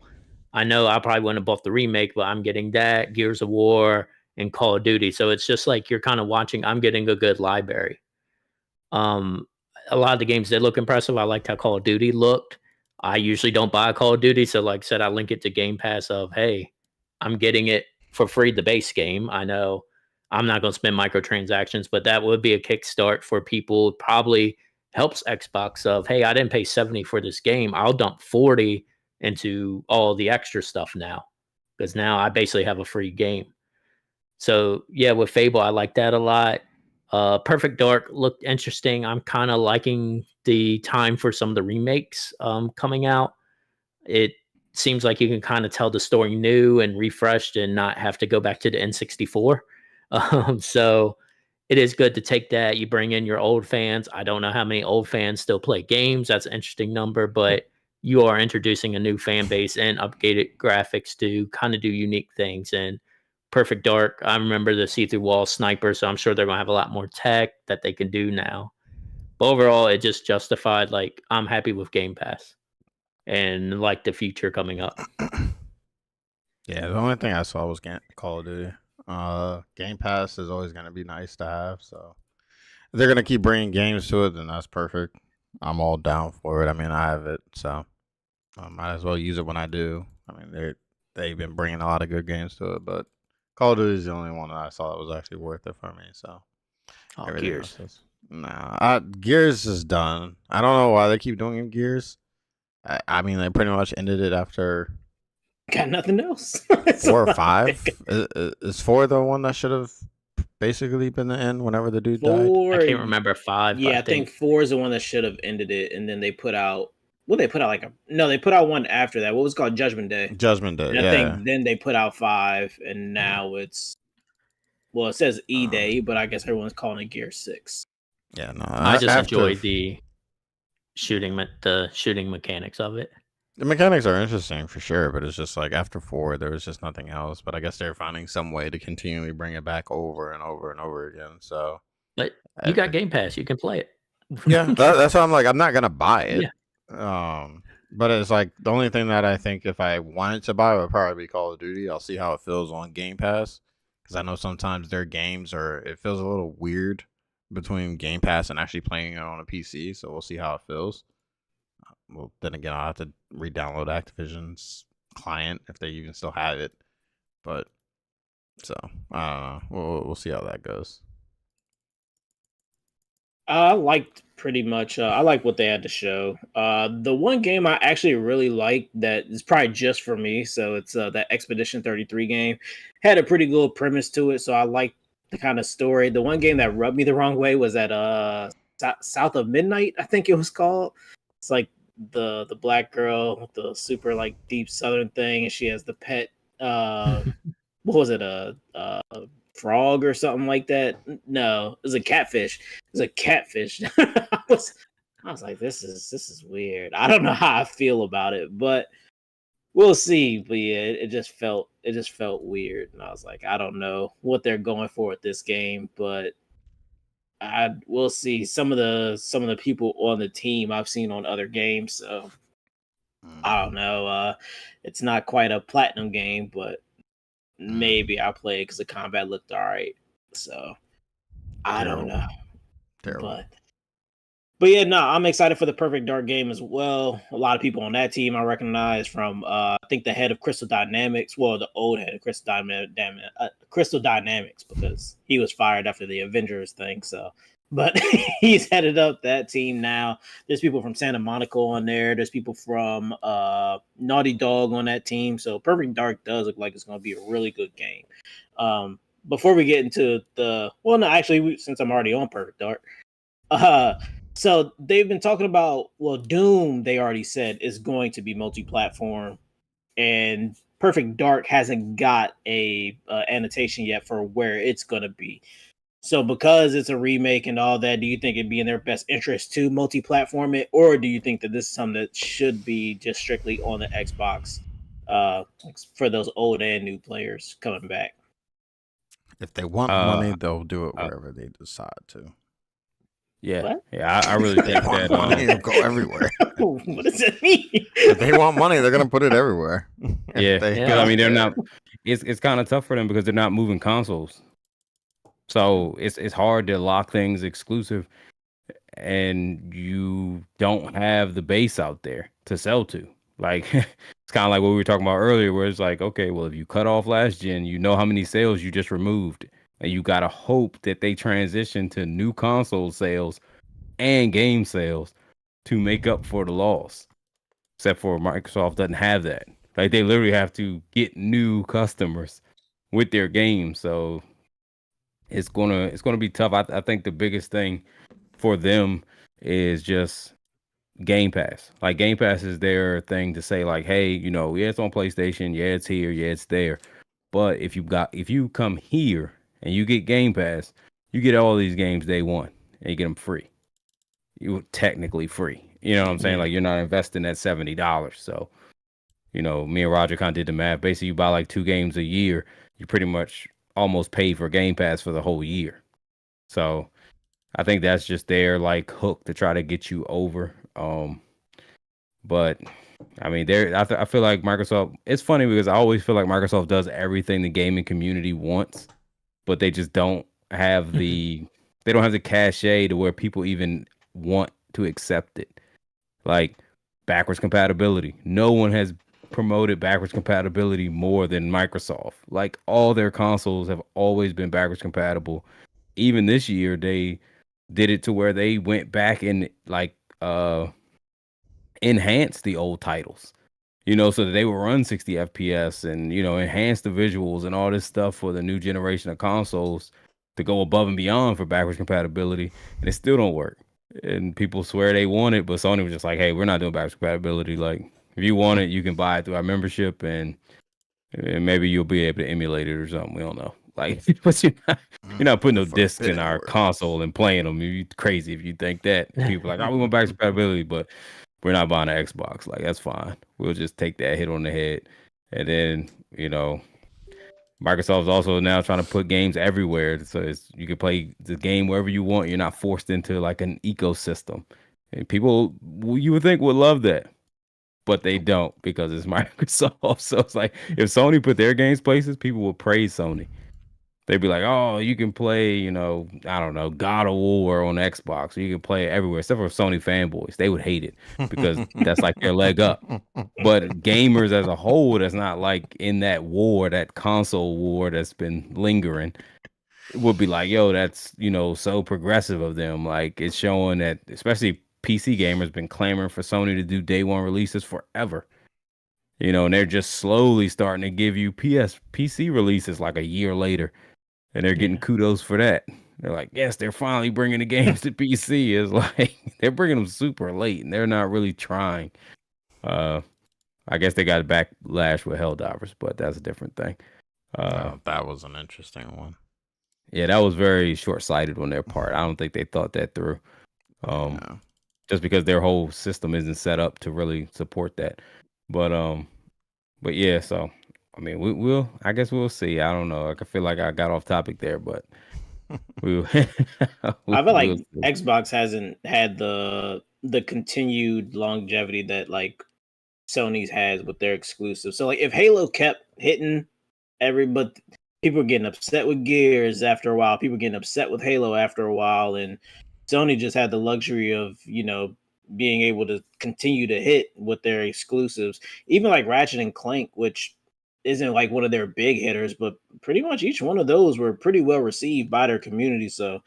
I know I probably wouldn't have bought the remake, but I'm getting that, Gears of War, and Call of Duty. So it's just like you're kind of watching, I'm getting a good library. A lot of the games did look impressive. I liked how Call of Duty looked. I usually don't buy Call of Duty, so like I said, I link it to Game Pass of, hey, I'm getting it for free, the base game. I know I'm not going to spend microtransactions, but that would be a kickstart for people. Probably helps Xbox of, hey, I didn't pay 70 for this game. I'll dump 40 into all the extra stuff now, because now I basically have a free game. So yeah, with Fable, I like that a lot. Perfect Dark looked interesting. I'm kind of liking the time for some of the remakes coming out. It seems like you can kind of tell the story new and refreshed and not have to go back to the N64. So it is good to take that. You bring in your old fans. I don't know how many old fans still play games. That's an interesting number, but you are introducing a new fan base and updated graphics to kind of do unique things. And Perfect Dark, I remember the see-through wall sniper, so I'm sure they're going to have a lot more tech that they can do now. But overall, it just justified, like, I'm happy with Game Pass and, like, the future coming up. Yeah, the only thing I saw was Call of Duty. Game Pass is always going to be nice to have, so if they're going to keep bringing games to it, then that's perfect. I'm all down for it. I mean, I have it, so I might as well use it when I do. I mean, they've been bringing a lot of good games to it, but Call of Duty is the only one that I saw that was actually worth it for me. So Gears. Gears is done. I don't know why they keep doing Gears. I mean, they pretty much ended it after Got nothing else. 4 or 5. Is 4 the one that should have basically been the end whenever the dude died? 4. I can't remember 5. Yeah, I think 4 is the one that should have ended it, and then they put out. Well, they put out they put out one after that. What was it called? Judgment Day. Judgment Day. And I think then they put out 5, and now it says E-Day, but I guess everyone's calling it Gear 6. Yeah, no. I just enjoyed the shooting mechanics of it. The mechanics are interesting for sure, but it's just like after 4, there was just nothing else. But I guess they're finding some way to continually bring it back over and over and over again. So, but you got Game Pass, you can play it. Yeah, that's why I'm like, I'm not gonna buy it. Yeah. But it's like the only thing that I think if I wanted to buy would probably be Call of Duty. I'll see how it feels on Game Pass because I know sometimes their games it feels a little weird between Game Pass and actually playing it on a PC. So we'll see how it feels. Well, then again, I'll have to re-download Activision's client if they even still have it. But so I don't know. We'll see how that goes. I liked pretty much. I like what they had to show. The one game I actually really liked that is probably just for me. So it's that Expedition 33 game. Had a pretty good premise to it, so I liked the kind of story. The one game that rubbed me the wrong way was at South of Midnight, I think it was called. It's like the black girl with the super like deep southern thing, and she has the pet. What was it? A frog or something like that? No, it was a catfish. It was a catfish. I was like, this is weird. I don't know how I feel about it, but we'll see. But yeah, it just felt weird, and I was like, I don't know what they're going for with this game, but we'll see. Some of the people on the team I've seen on other games, so I don't know. It's not quite a platinum game, but maybe I'll play it because the combat looked all right. So I don't know. Terrible. But yeah, no, I'm excited for the Perfect Dark game as well. A lot of people on that team I recognize from I think the head of Crystal Dynamics, well, the old head of Crystal Dynamics, because he was fired after the Avengers thing. So, but he's headed up that team now. There's people from Santa Monica on there. There's people from Naughty Dog on that team. So Perfect Dark does look like it's going to be a really good game. Before we get into since I'm already on Perfect Dark, so they've been talking about, Doom, they already said, is going to be multi-platform, and Perfect Dark hasn't got a annotation yet for where it's going to be. So because it's a remake and all that, do you think it'd be in their best interest to multi-platform it, or do you think that this is something that should be just strictly on the Xbox for those old and new players coming back? If they want money, they'll do it wherever they decide to. Yeah, What? yeah, I really think that. Money will go everywhere. What does that mean? If they want money, they're gonna put it everywhere. Yeah, 'cause, I mean, they're not. It's kind of tough for them because they're not moving consoles, so it's hard to lock things exclusive, and you don't have the base out there to sell to. Like it's kind of like what we were talking about earlier, where it's like, okay, well, if you cut off last gen, you know how many sales you just removed. And you gotta hope that they transition to new console sales and game sales to make up for the loss. Except for Microsoft doesn't have that. Like they literally have to get new customers with their games. So it's gonna be tough. I think the biggest thing for them is just Game Pass. Like Game Pass is their thing to say like, hey, yeah, it's on PlayStation, yeah, it's here, yeah, it's there. But if you come here and you get Game Pass, you get all these games day one, and you get them free. You technically free. You know what I'm saying? Yeah. Like you're not investing that $70. So, me and Roger kind of did the math. Basically, you buy like 2 games a year, you pretty much almost pay for Game Pass for the whole year. So I think that's just their like hook to try to get you over. But I mean, I feel like Microsoft. It's funny because I always feel like Microsoft does everything the gaming community wants, but they just don't have the cachet to where people even want to accept it. Like backwards compatibility. No one has promoted backwards compatibility more than Microsoft. Like all their consoles have always been backwards compatible. Even this year, they did it to where they went back and like enhanced the old titles. So that they would run 60 FPS and enhance the visuals and all this stuff for the new generation of consoles to go above and beyond for backwards compatibility, and it still don't work. And people swear they want it, but Sony was just like, "Hey, we're not doing backwards compatibility. Like, if you want it, you can buy it through our membership, and maybe you'll be able to emulate it or something. We don't know. Like, but you're not putting no discs in our console and playing them. You're crazy if you think that. People are like, oh, we want backwards compatibility, but we're not buying an Xbox. Like, that's fine. We'll just take that hit on the head, and then Microsoft's also now trying to put games everywhere, so you can play the game wherever you want. You're not forced into like an ecosystem, and people you would think would love that, but they don't because it's Microsoft. So it's like if Sony put their games places, people would praise Sony. They'd be like, "Oh, you can play, I don't know, God of War on Xbox. You can play it everywhere." Except for Sony fanboys, they would hate it because that's like their leg up. But gamers as a whole, that's not like in that war, that console war that's been lingering, would be like, "Yo, that's so progressive of them." Like it's showing that, especially PC gamers, been clamoring for Sony to do day one releases forever. And they're just slowly starting to give you PC releases like a year later. And they're getting kudos for that. They're like, yes, they're finally bringing the games to PC. It's like they're bringing them super late, and they're not really trying. I guess they got a backlash with Helldivers, but that's a different thing. That was an interesting one. Yeah, that was very short-sighted on their part. I don't think they thought that through. Just because their whole system isn't set up to really support that. But yeah, so. I mean, I guess we'll see. I don't know. I feel like I got off topic there, but I feel like Xbox hasn't had the continued longevity that like Sony's has with their exclusives. So like if Halo kept hitting but people were getting upset with Gears after a while. People were getting upset with Halo after a while, and Sony just had the luxury of being able to continue to hit with their exclusives, even like Ratchet and Clank, which isn't like one of their big hitters, but pretty much each one of those were pretty well received by their community. So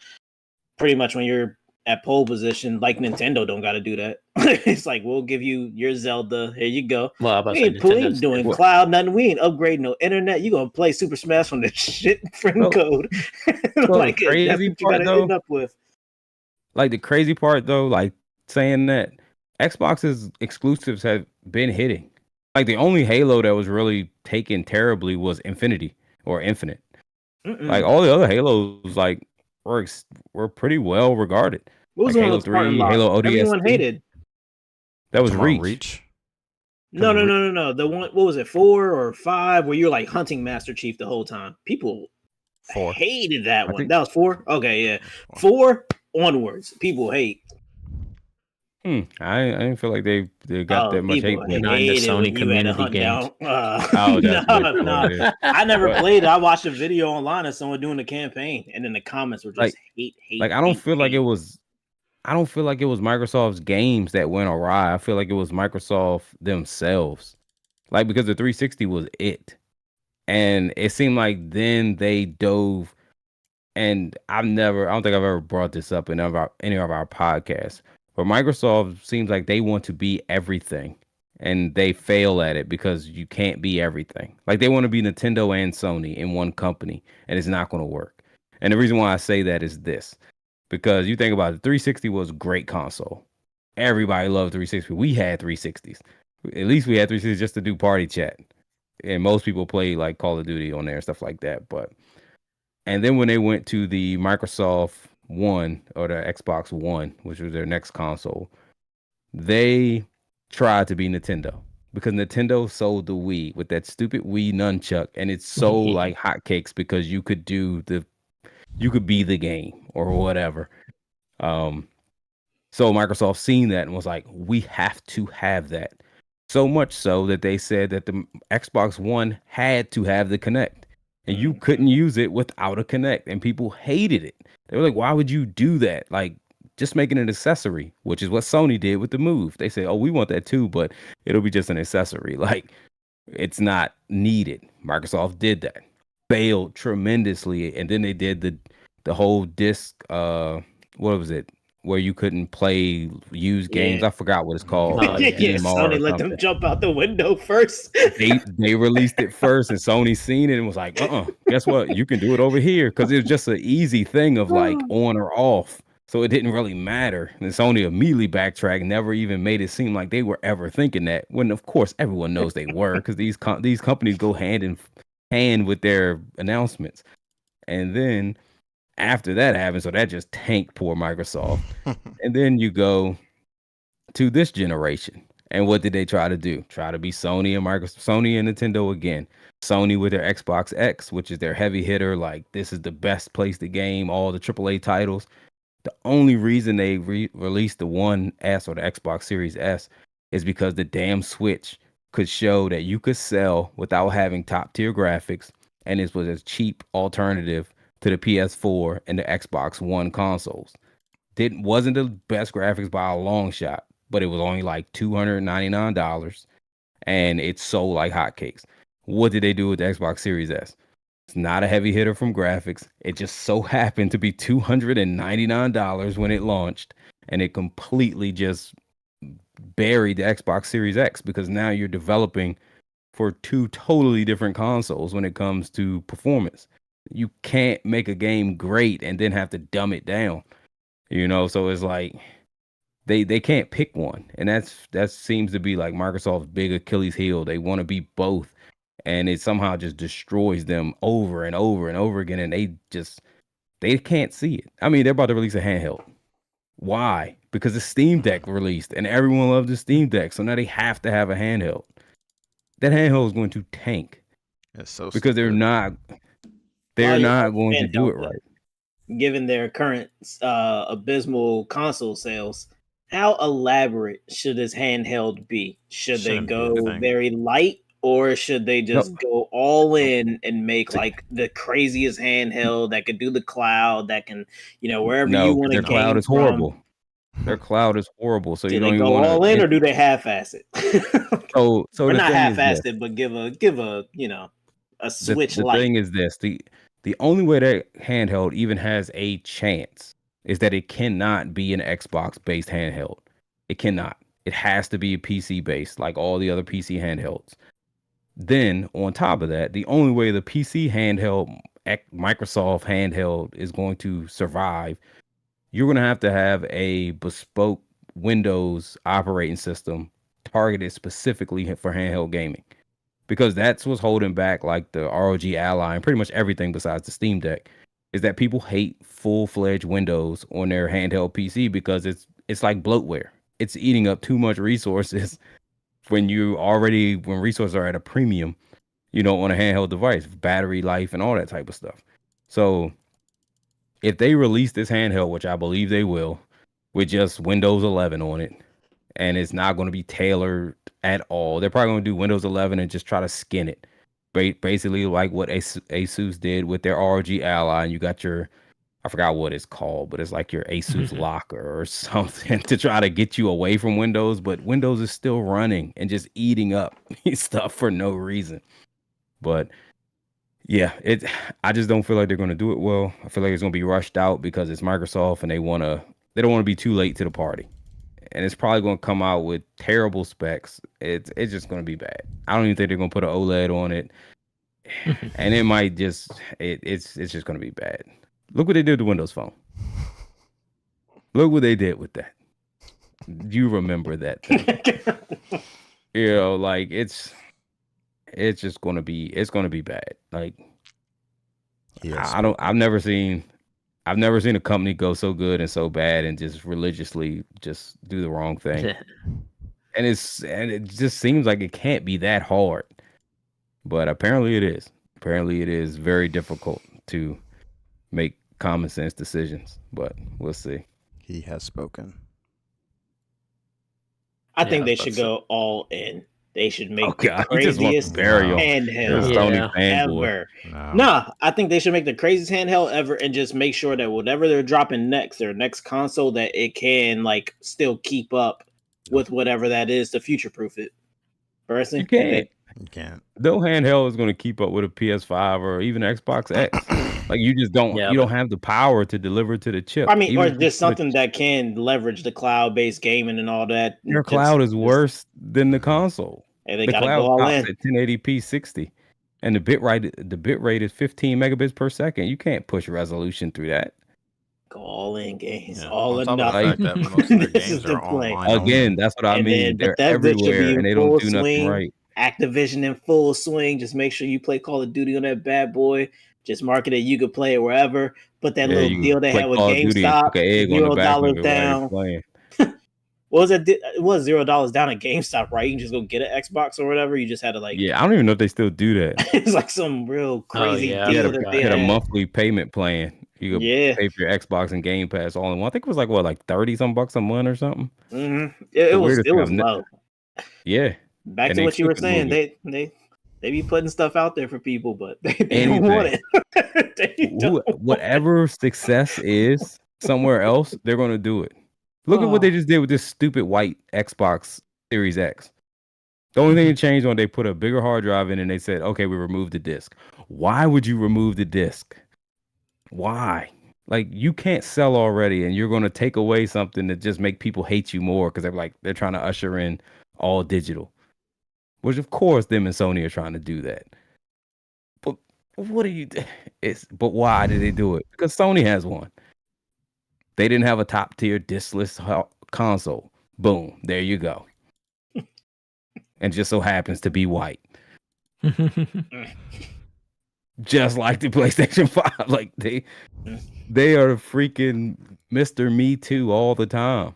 pretty much when you're at pole position, like Nintendo don't got to do that. It's like, we'll give you your Zelda. Here you go. Well, we ain't doing cloud, nothing. We ain't upgrading no internet. You going to play Super Smash on the shit friend code. Like, crazy part, though, end up with. Like the crazy part though, like saying that Xbox's exclusives have been hitting. Like the only Halo that was really taken terribly was Infinity or Infinite. Like all the other Halos, like were pretty well regarded. What was like Halo 3, Halo ODST. Everyone hated. That was Reach. No. The one, what was it, 4 or 5, where you're like hunting Master Chief the whole time? People 4. hated that one. That was 4. Okay, yeah, 4 onwards. People hate. I didn't feel like they got that much hate behind the Sony community games. No. I never played it. I watched a video online of someone doing the campaign, and then the comments were just hate. Like I don't feel like it was Microsoft's games that went awry. I feel like it was Microsoft themselves. Like because the 360 was it, and it seemed like then they dove. And I don't think I've ever brought this up in any of our podcasts. But Microsoft seems like they want to be everything, and they fail at it because you can't be everything. Like they want to be Nintendo and Sony in one company, and it's not going to work. And the reason why I say that is this, because you think about it, 360 was a great console. Everybody loved 360. We had 360s. At least we had 360s just to do party chat. And most people play like Call of Duty on there and stuff like that. But And then when they went to the Microsoft One or the Xbox One, which was their next console, they tried to be Nintendo because Nintendo sold the Wii with that stupid Wii nunchuck, and it sold like hotcakes because you could be the game or whatever. So Microsoft seen that and was like, we have to have that. So much so that they said that the Xbox One had to have the Kinect, and you couldn't use it without a Kinect, and people hated it. They were like, why would you do that? Like, just making an accessory, which is what Sony did with the Move. They say, oh, we want that too, but it'll be just an accessory. Like, it's not needed. Microsoft did that. Failed tremendously. And then they did the whole disc, what was it? Where you couldn't play used games. I forgot what it's called. Oh, like Yeah, DMR Sony or let them something. jump out the window first. They released it first, and Sony seen it and was like, guess what? You can do it over here, because it was just an easy thing of like on or off. So it didn't really matter. And Sony immediately backtracked, never even made it seem like they were ever thinking that. When of course everyone knows they were, because these companies go hand in hand with their announcements. And then after that happened, so that just tanked poor Microsoft. And then you go to this generation. And what did they try to do? Try to be Sony and Nintendo again. Sony with their Xbox X, which is their heavy hitter. Like, this is the best place to game all the AAA titles. The only reason they released the One S or the Xbox Series S is because the damn Switch could show that you could sell without having top tier graphics, and this was a cheap alternative to the PS4 and the Xbox One consoles. Wasn't the best graphics by a long shot, but it was only like $299, and it sold like hotcakes. What did they do with the Xbox Series S? It's not a heavy hitter from graphics. It just so happened to be $299 when it launched, and it completely just buried the Xbox Series X, because now you're developing for two totally different consoles when it comes to performance. You can't make a game great and then have to dumb it down. So it's like they can't pick one, and that seems to be like Microsoft's big Achilles heel. They want to be both, and it somehow just destroys them over and over and over again, and they can't see it. I mean, they're about to release a handheld. Why? Because the Steam Deck released, and everyone loved the Steam Deck, so now they have to have a handheld. That handheld is going to tank. It's so because they're stupid. not going to do it right. Given their current abysmal console sales, how elaborate should this handheld be? Should they Shouldn't be go anything. very light, or should they just go all in and make like the craziest handheld that could do the cloud, that can, wherever you want to their game cloud is from? horrible. Their cloud is horrible. So Do you they don't even go want all in, or do they half-ass it? So or the not thing is half-ass this. it, but give a a Switch The light. thing is this: the only way that handheld even has a chance is that it cannot be an Xbox based handheld. It cannot. It has to be a PC based, like all the other PC handhelds. Then on top of that, the only way the PC handheld, Microsoft handheld, is going to survive, you're going to have a bespoke Windows operating system targeted specifically for handheld gaming, because that's what's holding back like the ROG Ally and pretty much everything besides the Steam Deck, is that people hate full-fledged Windows on their handheld PC because it's like bloatware. It's eating up too much resources when resources are at a premium, on a handheld device, battery life and all that type of stuff. So if they release this handheld, which I believe they will, with just Windows 11 on it, and it's not going to be tailored at all, they're probably going to do Windows 11 and just try to skin it. Basically like what Asus did with their ROG Ally, and you got your, I forgot what it's called, but it's like your Asus locker or something to try to get you away from Windows, but Windows is still running and just eating up stuff for no reason. But yeah, I just don't feel like they're going to do it well. I feel like it's going to be rushed out because it's Microsoft, and they don't want to be too late to the party. And it's probably going to come out with terrible specs. It's just going to be bad. I don't even think they're going to put an OLED on it. And it might just it's just going to be bad. Look what they did with the Windows Phone. Look what they did with that. Do you remember that thing? Like it's just going to be bad. Like, He has I've never seen a company go so good and so bad and just religiously just do the wrong thing. And it just seems like it can't be that hard. But apparently it is. Apparently it is very difficult to make common sense decisions. But we'll see. He has spoken. I Yeah, think I they was about should to say. go all in. They should make Oh the God, he just wants craziest to bury him. handheld You're a Sony Yeah. fanboy. ever. No. Nah, I think they should make the craziest handheld ever and just make sure that whatever they're dropping next, their next console, that it can like still keep up with whatever that is to future proof it. Personally, You can't. You can't. No handheld is going to keep up with a PS5 or even Xbox X. Like you just don't. Yeah, you but- don't have the power to deliver to the chip. I mean, Even or if you just put a something that can leverage the cloud-based gaming and all that. Their Just- cloud is just- worse than the console. And they The gotta cloud go all tops in. at 1080p 60, and the bit rate is 15 megabits per second. You can't push resolution through that. Go all in games, Yeah. all On or top of the nothing. fact that most of their This is games the are play. online only. Again, that's what I And mean. then They're Bethesda should be everywhere in and they full don't do nothing swing. right. Activision in full swing. Just make sure you play Call of Duty on that bad boy. Just market it. You could play it wherever. Put that Yeah, little you deal they play had with Call of Duty and GameStop. cook an egg on the back of $0 it while you're down. playing. What was it? It was $0 down at GameStop, right? You can just go get an Xbox or whatever. You just had to like. Yeah, I don't even know if they still do that. It's like some real crazy yeah, I deal You that forgot. they had a had. monthly payment plan. You could Yeah. pay for your Xbox and Game Pass all in one. I think it was like what, like 30-some bucks a month or something. It The was weirdest thing I've low. Yeah. Back And to they what you were took the saying, movie. they be putting stuff out there for people, but they don't want it. They don't want it. Whatever success is somewhere else, they're going to do it. Look at what they just did with this stupid white Xbox Series X. The only thing that changed when they put a bigger hard drive in and they said, okay, we removed the disc. Why would you remove the disc? Why? Like, you can't sell already and you're going to take away something that just make people hate you more because they're trying to usher in all digital. Which, of course, them and Sony are trying to do that. But what do you... But why did they do it? Because Sony has one. They didn't have a top-tier discless console. Boom. There you go. And just so happens to be white. Just like the PlayStation 5. Like, they are freaking Mr. Me Too all the time.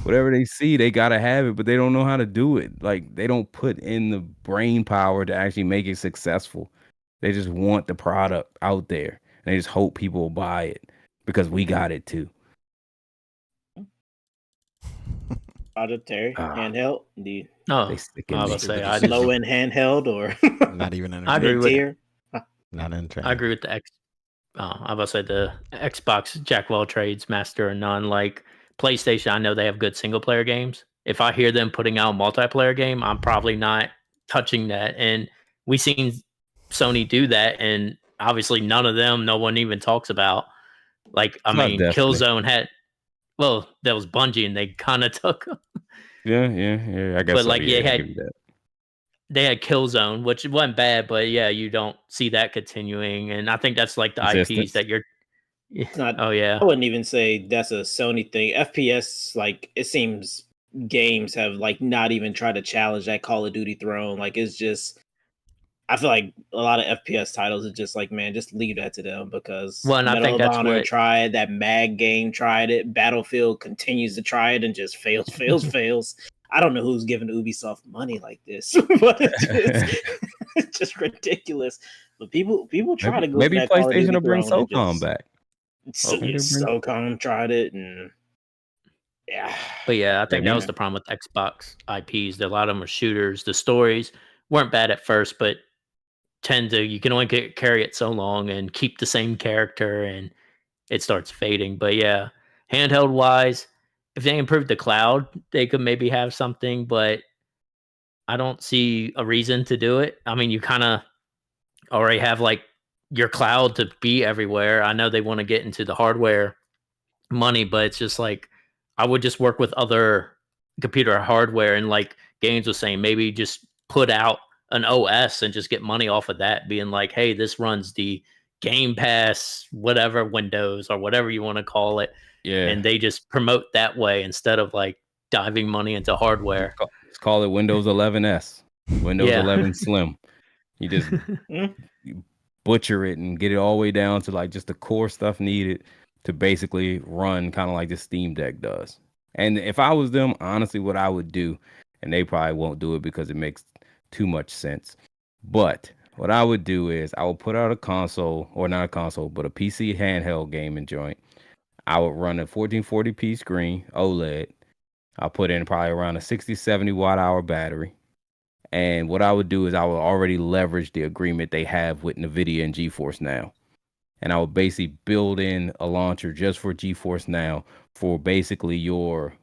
Whatever they see, they gotta have it, but they don't know how to do it. Like, they don't put in the brain power to actually make it successful. They just want the product out there, and they just hope people will buy it because we got it too. Project Terry, handheld, the Oh, They stick I in was there. about to say, low end handheld or Not even in I agree with- tier. Not in I agree with the I was about to say the Xbox Jack of all trades, master of none. Like PlayStation, I know they have good single player games. If I hear them putting out a multiplayer game, I'm probably not touching that. And we seen Sony do that, and obviously none of them, no one even talks about. Like, I It's not mean, Destiny. Killzone had, well, that was Bungie, and they kind of took. Yeah. I guess. But, so, like, yeah, they I'll had- give you that. They had Killzone, which wasn't bad, but yeah, you don't see that continuing. And I think that's like the IPs Resistance. that you're. not- Oh yeah, I wouldn't even say that's a Sony thing. FPS, like it seems games have like not even tried to challenge that Call of Duty throne. Like it's just, I feel like a lot of FPS titles are just like, man, just leave that to them because Well, and I Medal think of that's Honor what- tried that Mag game, tried it. Battlefield continues to try it and just fails. I don't know who's giving Ubisoft money like this, but it's just ridiculous. But people try to go. Maybe for that Call of PlayStation Duty will bring throne and SOCOM just- back. So, Okay, SOCOM tried it, and yeah, but yeah, I think Maybe. that was the problem with Xbox IPs. That a lot of them were shooters. The stories weren't bad at first, but you can only carry it so long and keep the same character, and it starts fading. But yeah, handheld wise, if they improve the cloud, they could maybe have something, but I don't see a reason to do it. I mean, you kind of already have like your cloud to be everywhere. I know they want to get into the hardware money, but it's just like I would just work with other computer hardware, and like Gaines was saying, maybe just put out an OS and just get money off of that, being like, hey, this runs the Game Pass, whatever Windows or whatever you want to call it. Yeah. And they just promote that way instead of like diving money into hardware. Let's call it Windows 11S, Windows Yeah. 11 Slim. You just butcher it and get it all the way down to like just the core stuff needed to basically run kind of like the Steam Deck does. And if I was them, honestly, what I would do, and they probably won't do it because it makes too much sense, but what I would do is I would put out a console, or not a console, but a PC handheld gaming joint. I would run a 1440p screen, OLED. I'll put in probably around a 60, 70 watt hour battery. And what I would do is I would already leverage the agreement they have with NVIDIA and GeForce Now. And I would basically build in a launcher just for GeForce Now for basically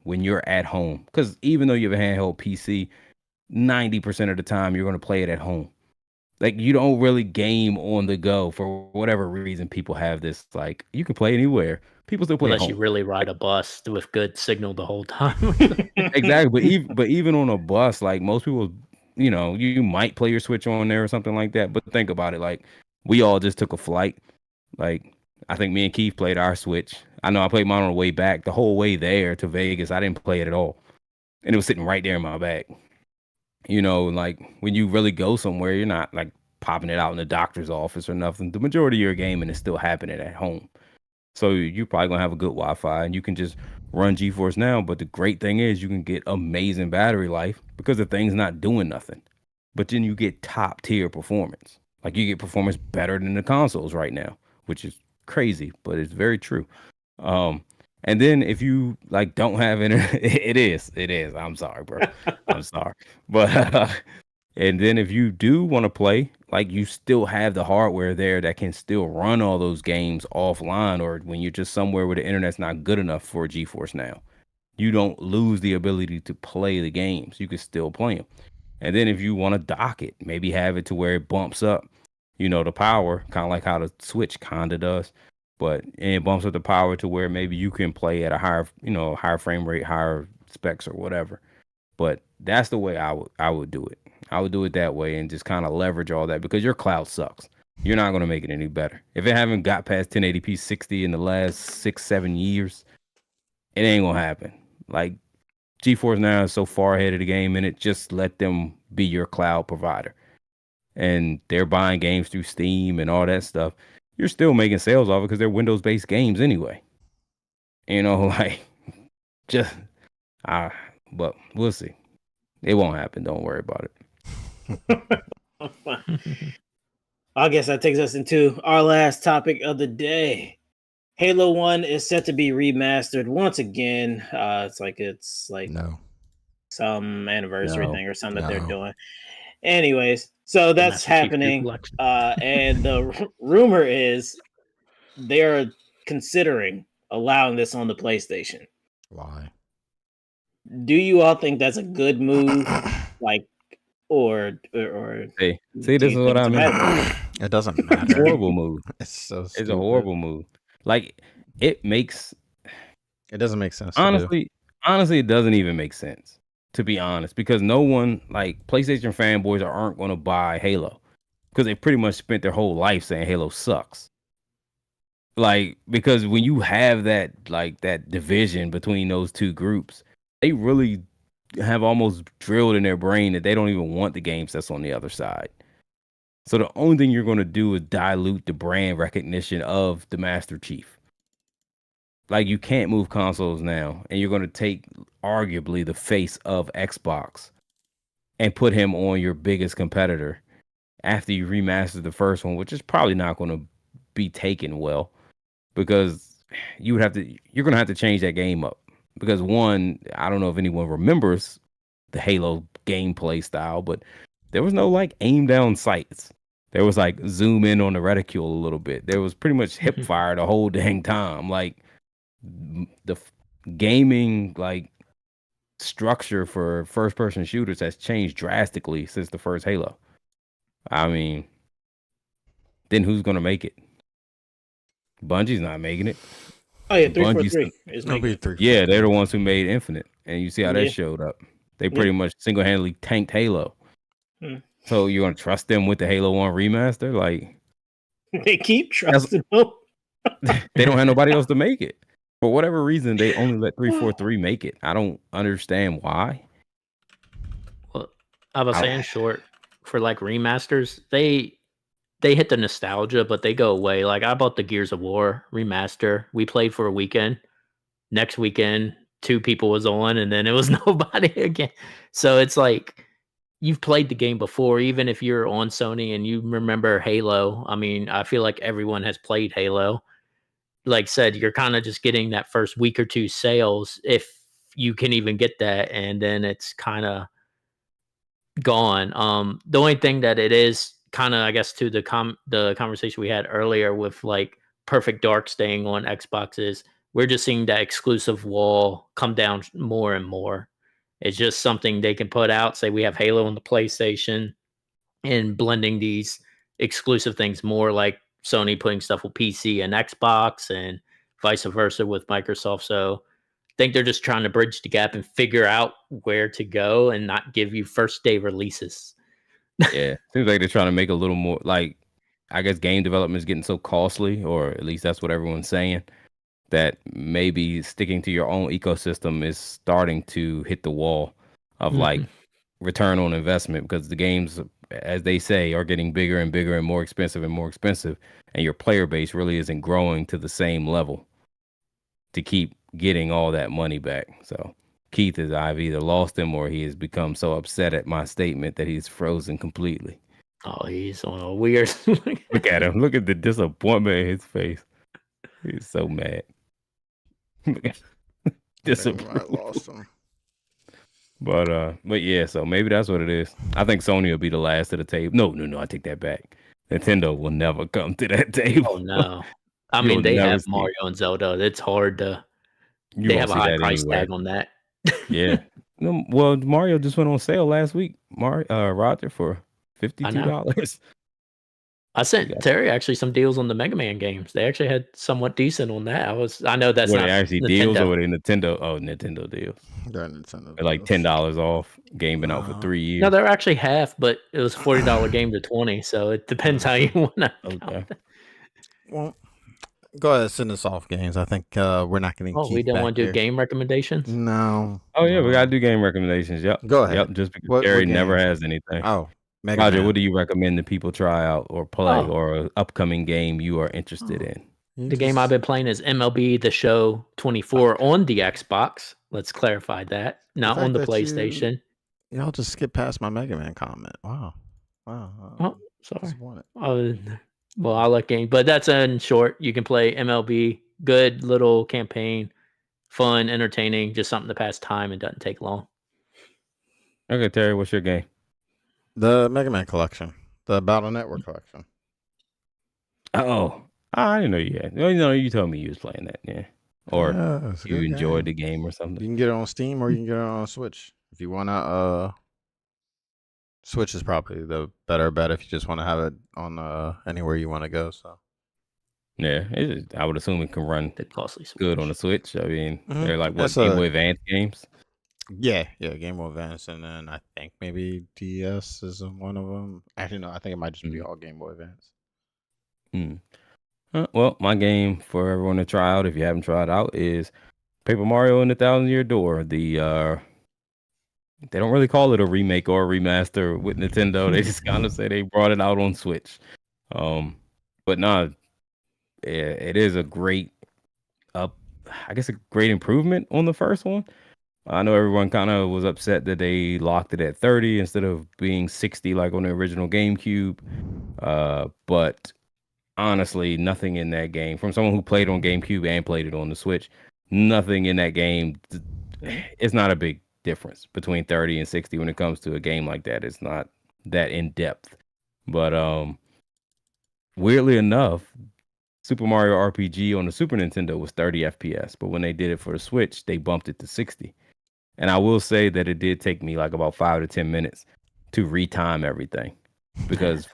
when you're at home. Because even though you have a handheld PC, 90% of the time you're going to play it at home. Like, you don't really game on the go for whatever reason. People have this, like, you can play anywhere. People still play at Unless you home. really ride a bus with good signal the whole time. Exactly. But even on a bus, like, most people, you might play your Switch on there or something like that. But think about it. Like, we all just took a flight. Like, I think me and Keith played our Switch. I know I played mine on the way back. The whole way there to Vegas, I didn't play it at all. And it was sitting right there in my bag. Like, when you really go somewhere, you're not like popping it out in the doctor's office or nothing. The majority of your gaming is still happening at home. So you're probably going to have a good Wi-Fi and you can just run GeForce Now. But the great thing is you can get amazing battery life because the thing's not doing nothing. But then you get top tier performance. Like, you get performance better than the consoles right now, which is crazy, but it's very true. And then if you like don't have internet, it is. I'm sorry, bro. I'm sorry. But and then if you do want to play, like, you still have the hardware there that can still run all those games offline, or when you're just somewhere where the internet's not good enough for GeForce Now. You don't lose the ability to play the games. You can still play them. And then if you want to dock it, maybe have it to where it bumps up, the power, kind of like how the Switch kind of does. But it bumps up the power to where maybe you can play at a higher frame rate, higher specs or whatever. But that's the way I would do it. I would do it that way and just kind of leverage all that, because your cloud sucks. You're not going to make it any better. If it haven't got past 1080p 60 in the last 6-7 years, it ain't going to happen. Like, GeForce Now is so far ahead of the game, and it just let them be your cloud provider. And they're buying games through Steam and all that stuff. You're still making sales off it because they're Windows-based games anyway. Like, but we'll see. It won't happen. Don't worry about it. I guess that takes us into our last topic of the day. Halo 1 is set to be remastered once again. It's like No. some anniversary No. thing or something that they're No. doing. Anyways, so that's Master Chief happening. Duplex. And the rumor is they're considering allowing this on the PlayStation. Why? Do you all think that's a good move? Like, or See, do this is you what think I it's a mean. bad move? It doesn't It's a matter. horrible move. It's so It's stupid. a horrible move. Like, it makes It doesn't make sense. To do. honestly, it doesn't even make sense, to be honest, because no one, like, PlayStation fanboys aren't going to buy Halo because they pretty much spent their whole life saying Halo sucks. Like, because when you have that, like, that division between those two groups, they really have almost drilled in their brain that they don't even want the games that's on the other side. So the only thing you're going to do is dilute the brand recognition of the Master Chief. Like, you can't move consoles now, and you're going to take arguably the face of Xbox and put him on your biggest competitor after you remastered the first one, which is probably not going to be taken well, because you're going to have to change that game up. Because one, I don't know if anyone remembers the Halo gameplay style, but there was no like aim down sights. There was like zoom in on the reticule a little bit. There was pretty much hip fire the whole dang time. Like, the gaming like structure for first person shooters has changed drastically since the first Halo. I mean, then who's gonna make it? Bungie's not making it. Oh yeah, Bungie's 343 is It'll making be it. 3. Yeah, they're the ones who made Infinite, and you see how Yeah. that showed up. They pretty much single handedly tanked Halo. Hmm. So you're gonna trust them with the Halo 1 remaster? Like, They keep trusting them. they don't have nobody else to make it. For whatever reason, they only let 343 make it. I don't understand why. Well, I was saying short for like remasters, they they hit the nostalgia, but they go away. Like I bought the Gears of War remaster. We played for a weekend. Next weekend, 2 people was on, and then it was nobody again. So it's like you've played the game before, even if you're on Sony and you remember Halo. I mean, I feel like everyone has played Halo. Like said, you're kind of just getting that first week or two sales, if you can even get that, and then it's kind of gone. The only thing that it is kind of, I guess, to the conversation we had earlier with like Perfect Dark staying on Xbox is we're just seeing that exclusive wall come down more and more. It's just something they can put out. Say we have Halo on the PlayStation, and blending these exclusive things more, like Sony putting stuff with PC and Xbox, and vice versa with Microsoft. So I think they're just trying to bridge the gap and figure out where to go and not give you first day releases. Yeah, seems like they're trying to make a little more like, I guess game development is getting so costly, or at least that's what everyone's saying, that maybe sticking to your own ecosystem is starting to hit the wall of like return on investment, because the games, as they say, are getting bigger and bigger and more expensive, and your player base really isn't growing to the same level to keep getting all that money back. So Keith is, I've either lost him or he has become so upset at my statement that he's frozen completely. Oh, he's on a weird. Look at him. Look at the disappointment in his face. He's so mad. I lost him. But yeah, so maybe that's what it is. I think Sony will be the last of the table. No, I take that back. Nintendo will never come to that table. Oh no. I You'll mean, they never have see- Mario and Zelda. It's hard to. You They won't have a see high that price anywhere. tag on that. Yeah. No, well, Mario just went on sale last week, Roger, for $52. I sent Yeah. Terry actually some deals on the Mega Man games. They actually had somewhat decent on that. I know that's Were not they actually Nintendo. deals or were they Nintendo? Oh, Nintendo deals. They're Nintendo. They're like $10 off. Game been out for 3 years. No, they're actually half, but it was $40 game to 20. So it depends how you want to. Okay. Well, go ahead, send us off games. I think we're not going to Oh, keep we don't back want to do here. game recommendations. No. Oh yeah, we no. gotta do game recommendations. Yep. Go ahead. Yep. Just because What Terry never games? has anything. Oh, Mega Roger, Man. what do you recommend that people try out or play, Oh. or an upcoming game you are interested Oh. in? You The game I've just- been playing is MLB The Show 24 on the Xbox. Let's clarify that. Not fact on the that you- PlayStation. Y'all just skip past my Mega Man comment. Wow. Oh, sorry. Disappointed. Well, I like games, but that's in short. You can play MLB. Good little campaign, fun, entertaining, just something to pass time and doesn't take long. Okay, Terry, what's your game? The Mega Man collection. The Battle Network collection. Oh, I didn't know you had. No, you told me you was playing that. Yeah, or Yeah, it's a you good enjoyed game. the game or You something. can get it on Steam or you can get it on Switch. If you wanna Switch is probably the better bet if you just want to have it on anywhere you want to go. So Yeah, I would assume it can run The costly Switch. good on the Switch. I mean, Mhm. they're like what That's Game a- Boy Advance games. yeah, Game Boy Advance, and then I think maybe DS is one of them. Actually, no, I think it might just be all Game Boy Advance. Well, my game for everyone to try out, if you haven't tried out, is Paper Mario and the Thousand Year Door. They don't really call it a remake or a remaster with Nintendo. They just kind of say they brought it out on Switch. But no, it is a great a great improvement on the first one. I know everyone kind of was upset that they locked it at 30 instead of being 60 like on the original GameCube. But honestly, nothing in that game, from someone who played on GameCube and played it on the Switch, nothing in that game, it's not a big difference between 30 and 60 when it comes to a game like that. It's not that in depth. But weirdly enough, Super Mario RPG on the Super Nintendo was 30 FPS, but when they did it for the Switch, they bumped it to 60. And I will say that it did take me like about 5 to 10 minutes to retime everything, because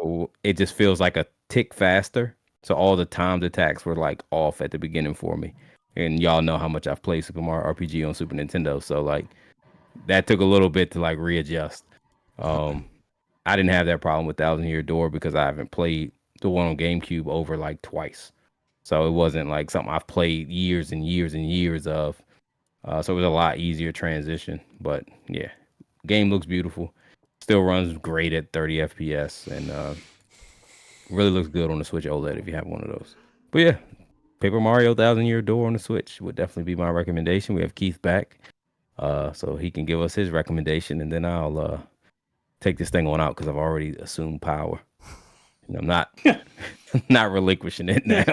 it just feels like a tick faster. So all the timed attacks were like off at the beginning for me. And y'all know how much I've played Super Mario RPG on Super Nintendo. So like that took a little bit to like readjust. I didn't have that problem with Thousand Year Door because I haven't played the one on GameCube over like twice. So it wasn't like something I've played years and years and years of. So it was a lot easier transition. But yeah, game looks beautiful. Still runs great at 30 FPS. And Really looks good on the Switch OLED if you have one of those. But yeah, Paper Mario Thousand Year Door on the Switch would definitely be my recommendation. We have Keith back, so he can give us his recommendation, and then I'll take this thing on out because I've already assumed power, and I'm not not relinquishing it now.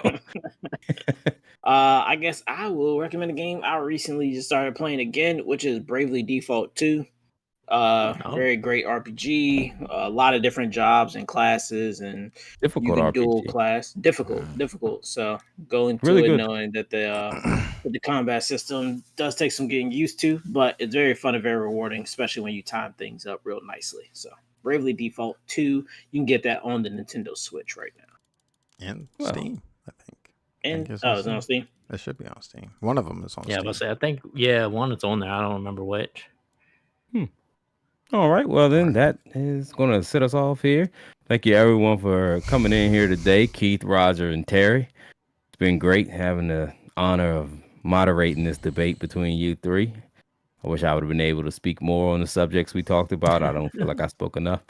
I guess I will recommend a game I recently just started playing again, which is Bravely Default 2. Very great RPG. A lot of different jobs and classes, and Difficult you can RPG. dual class. Difficult. So go into Really it good. knowing that the combat system does take some getting used to, but it's very fun and very rewarding, especially when you time things up real nicely. So Bravely Default 2, you can get that on the Nintendo Switch right now. And Well, Steam, I think. And it's it's on Steam. It should be on Steam. One of them is on Yeah, Steam. but I think one is on there. I don't remember which. All right. Well, then that is going to set us off here. Thank you, everyone, for coming in here today. Keith, Roger, and Terry. It's been great having the honor of moderating this debate between you three. I wish I would have been able to speak more on the subjects we talked about. I don't feel like I spoke enough.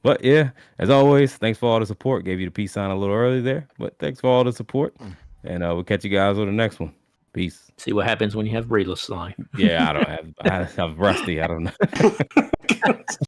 But yeah, as always, thanks for all the support. Gave you the peace sign a little early there, but thanks for all the support. And we'll catch you guys on the next one. Peace. See what happens when you have Breedless Slime. Yeah, I have rusty. I don't know.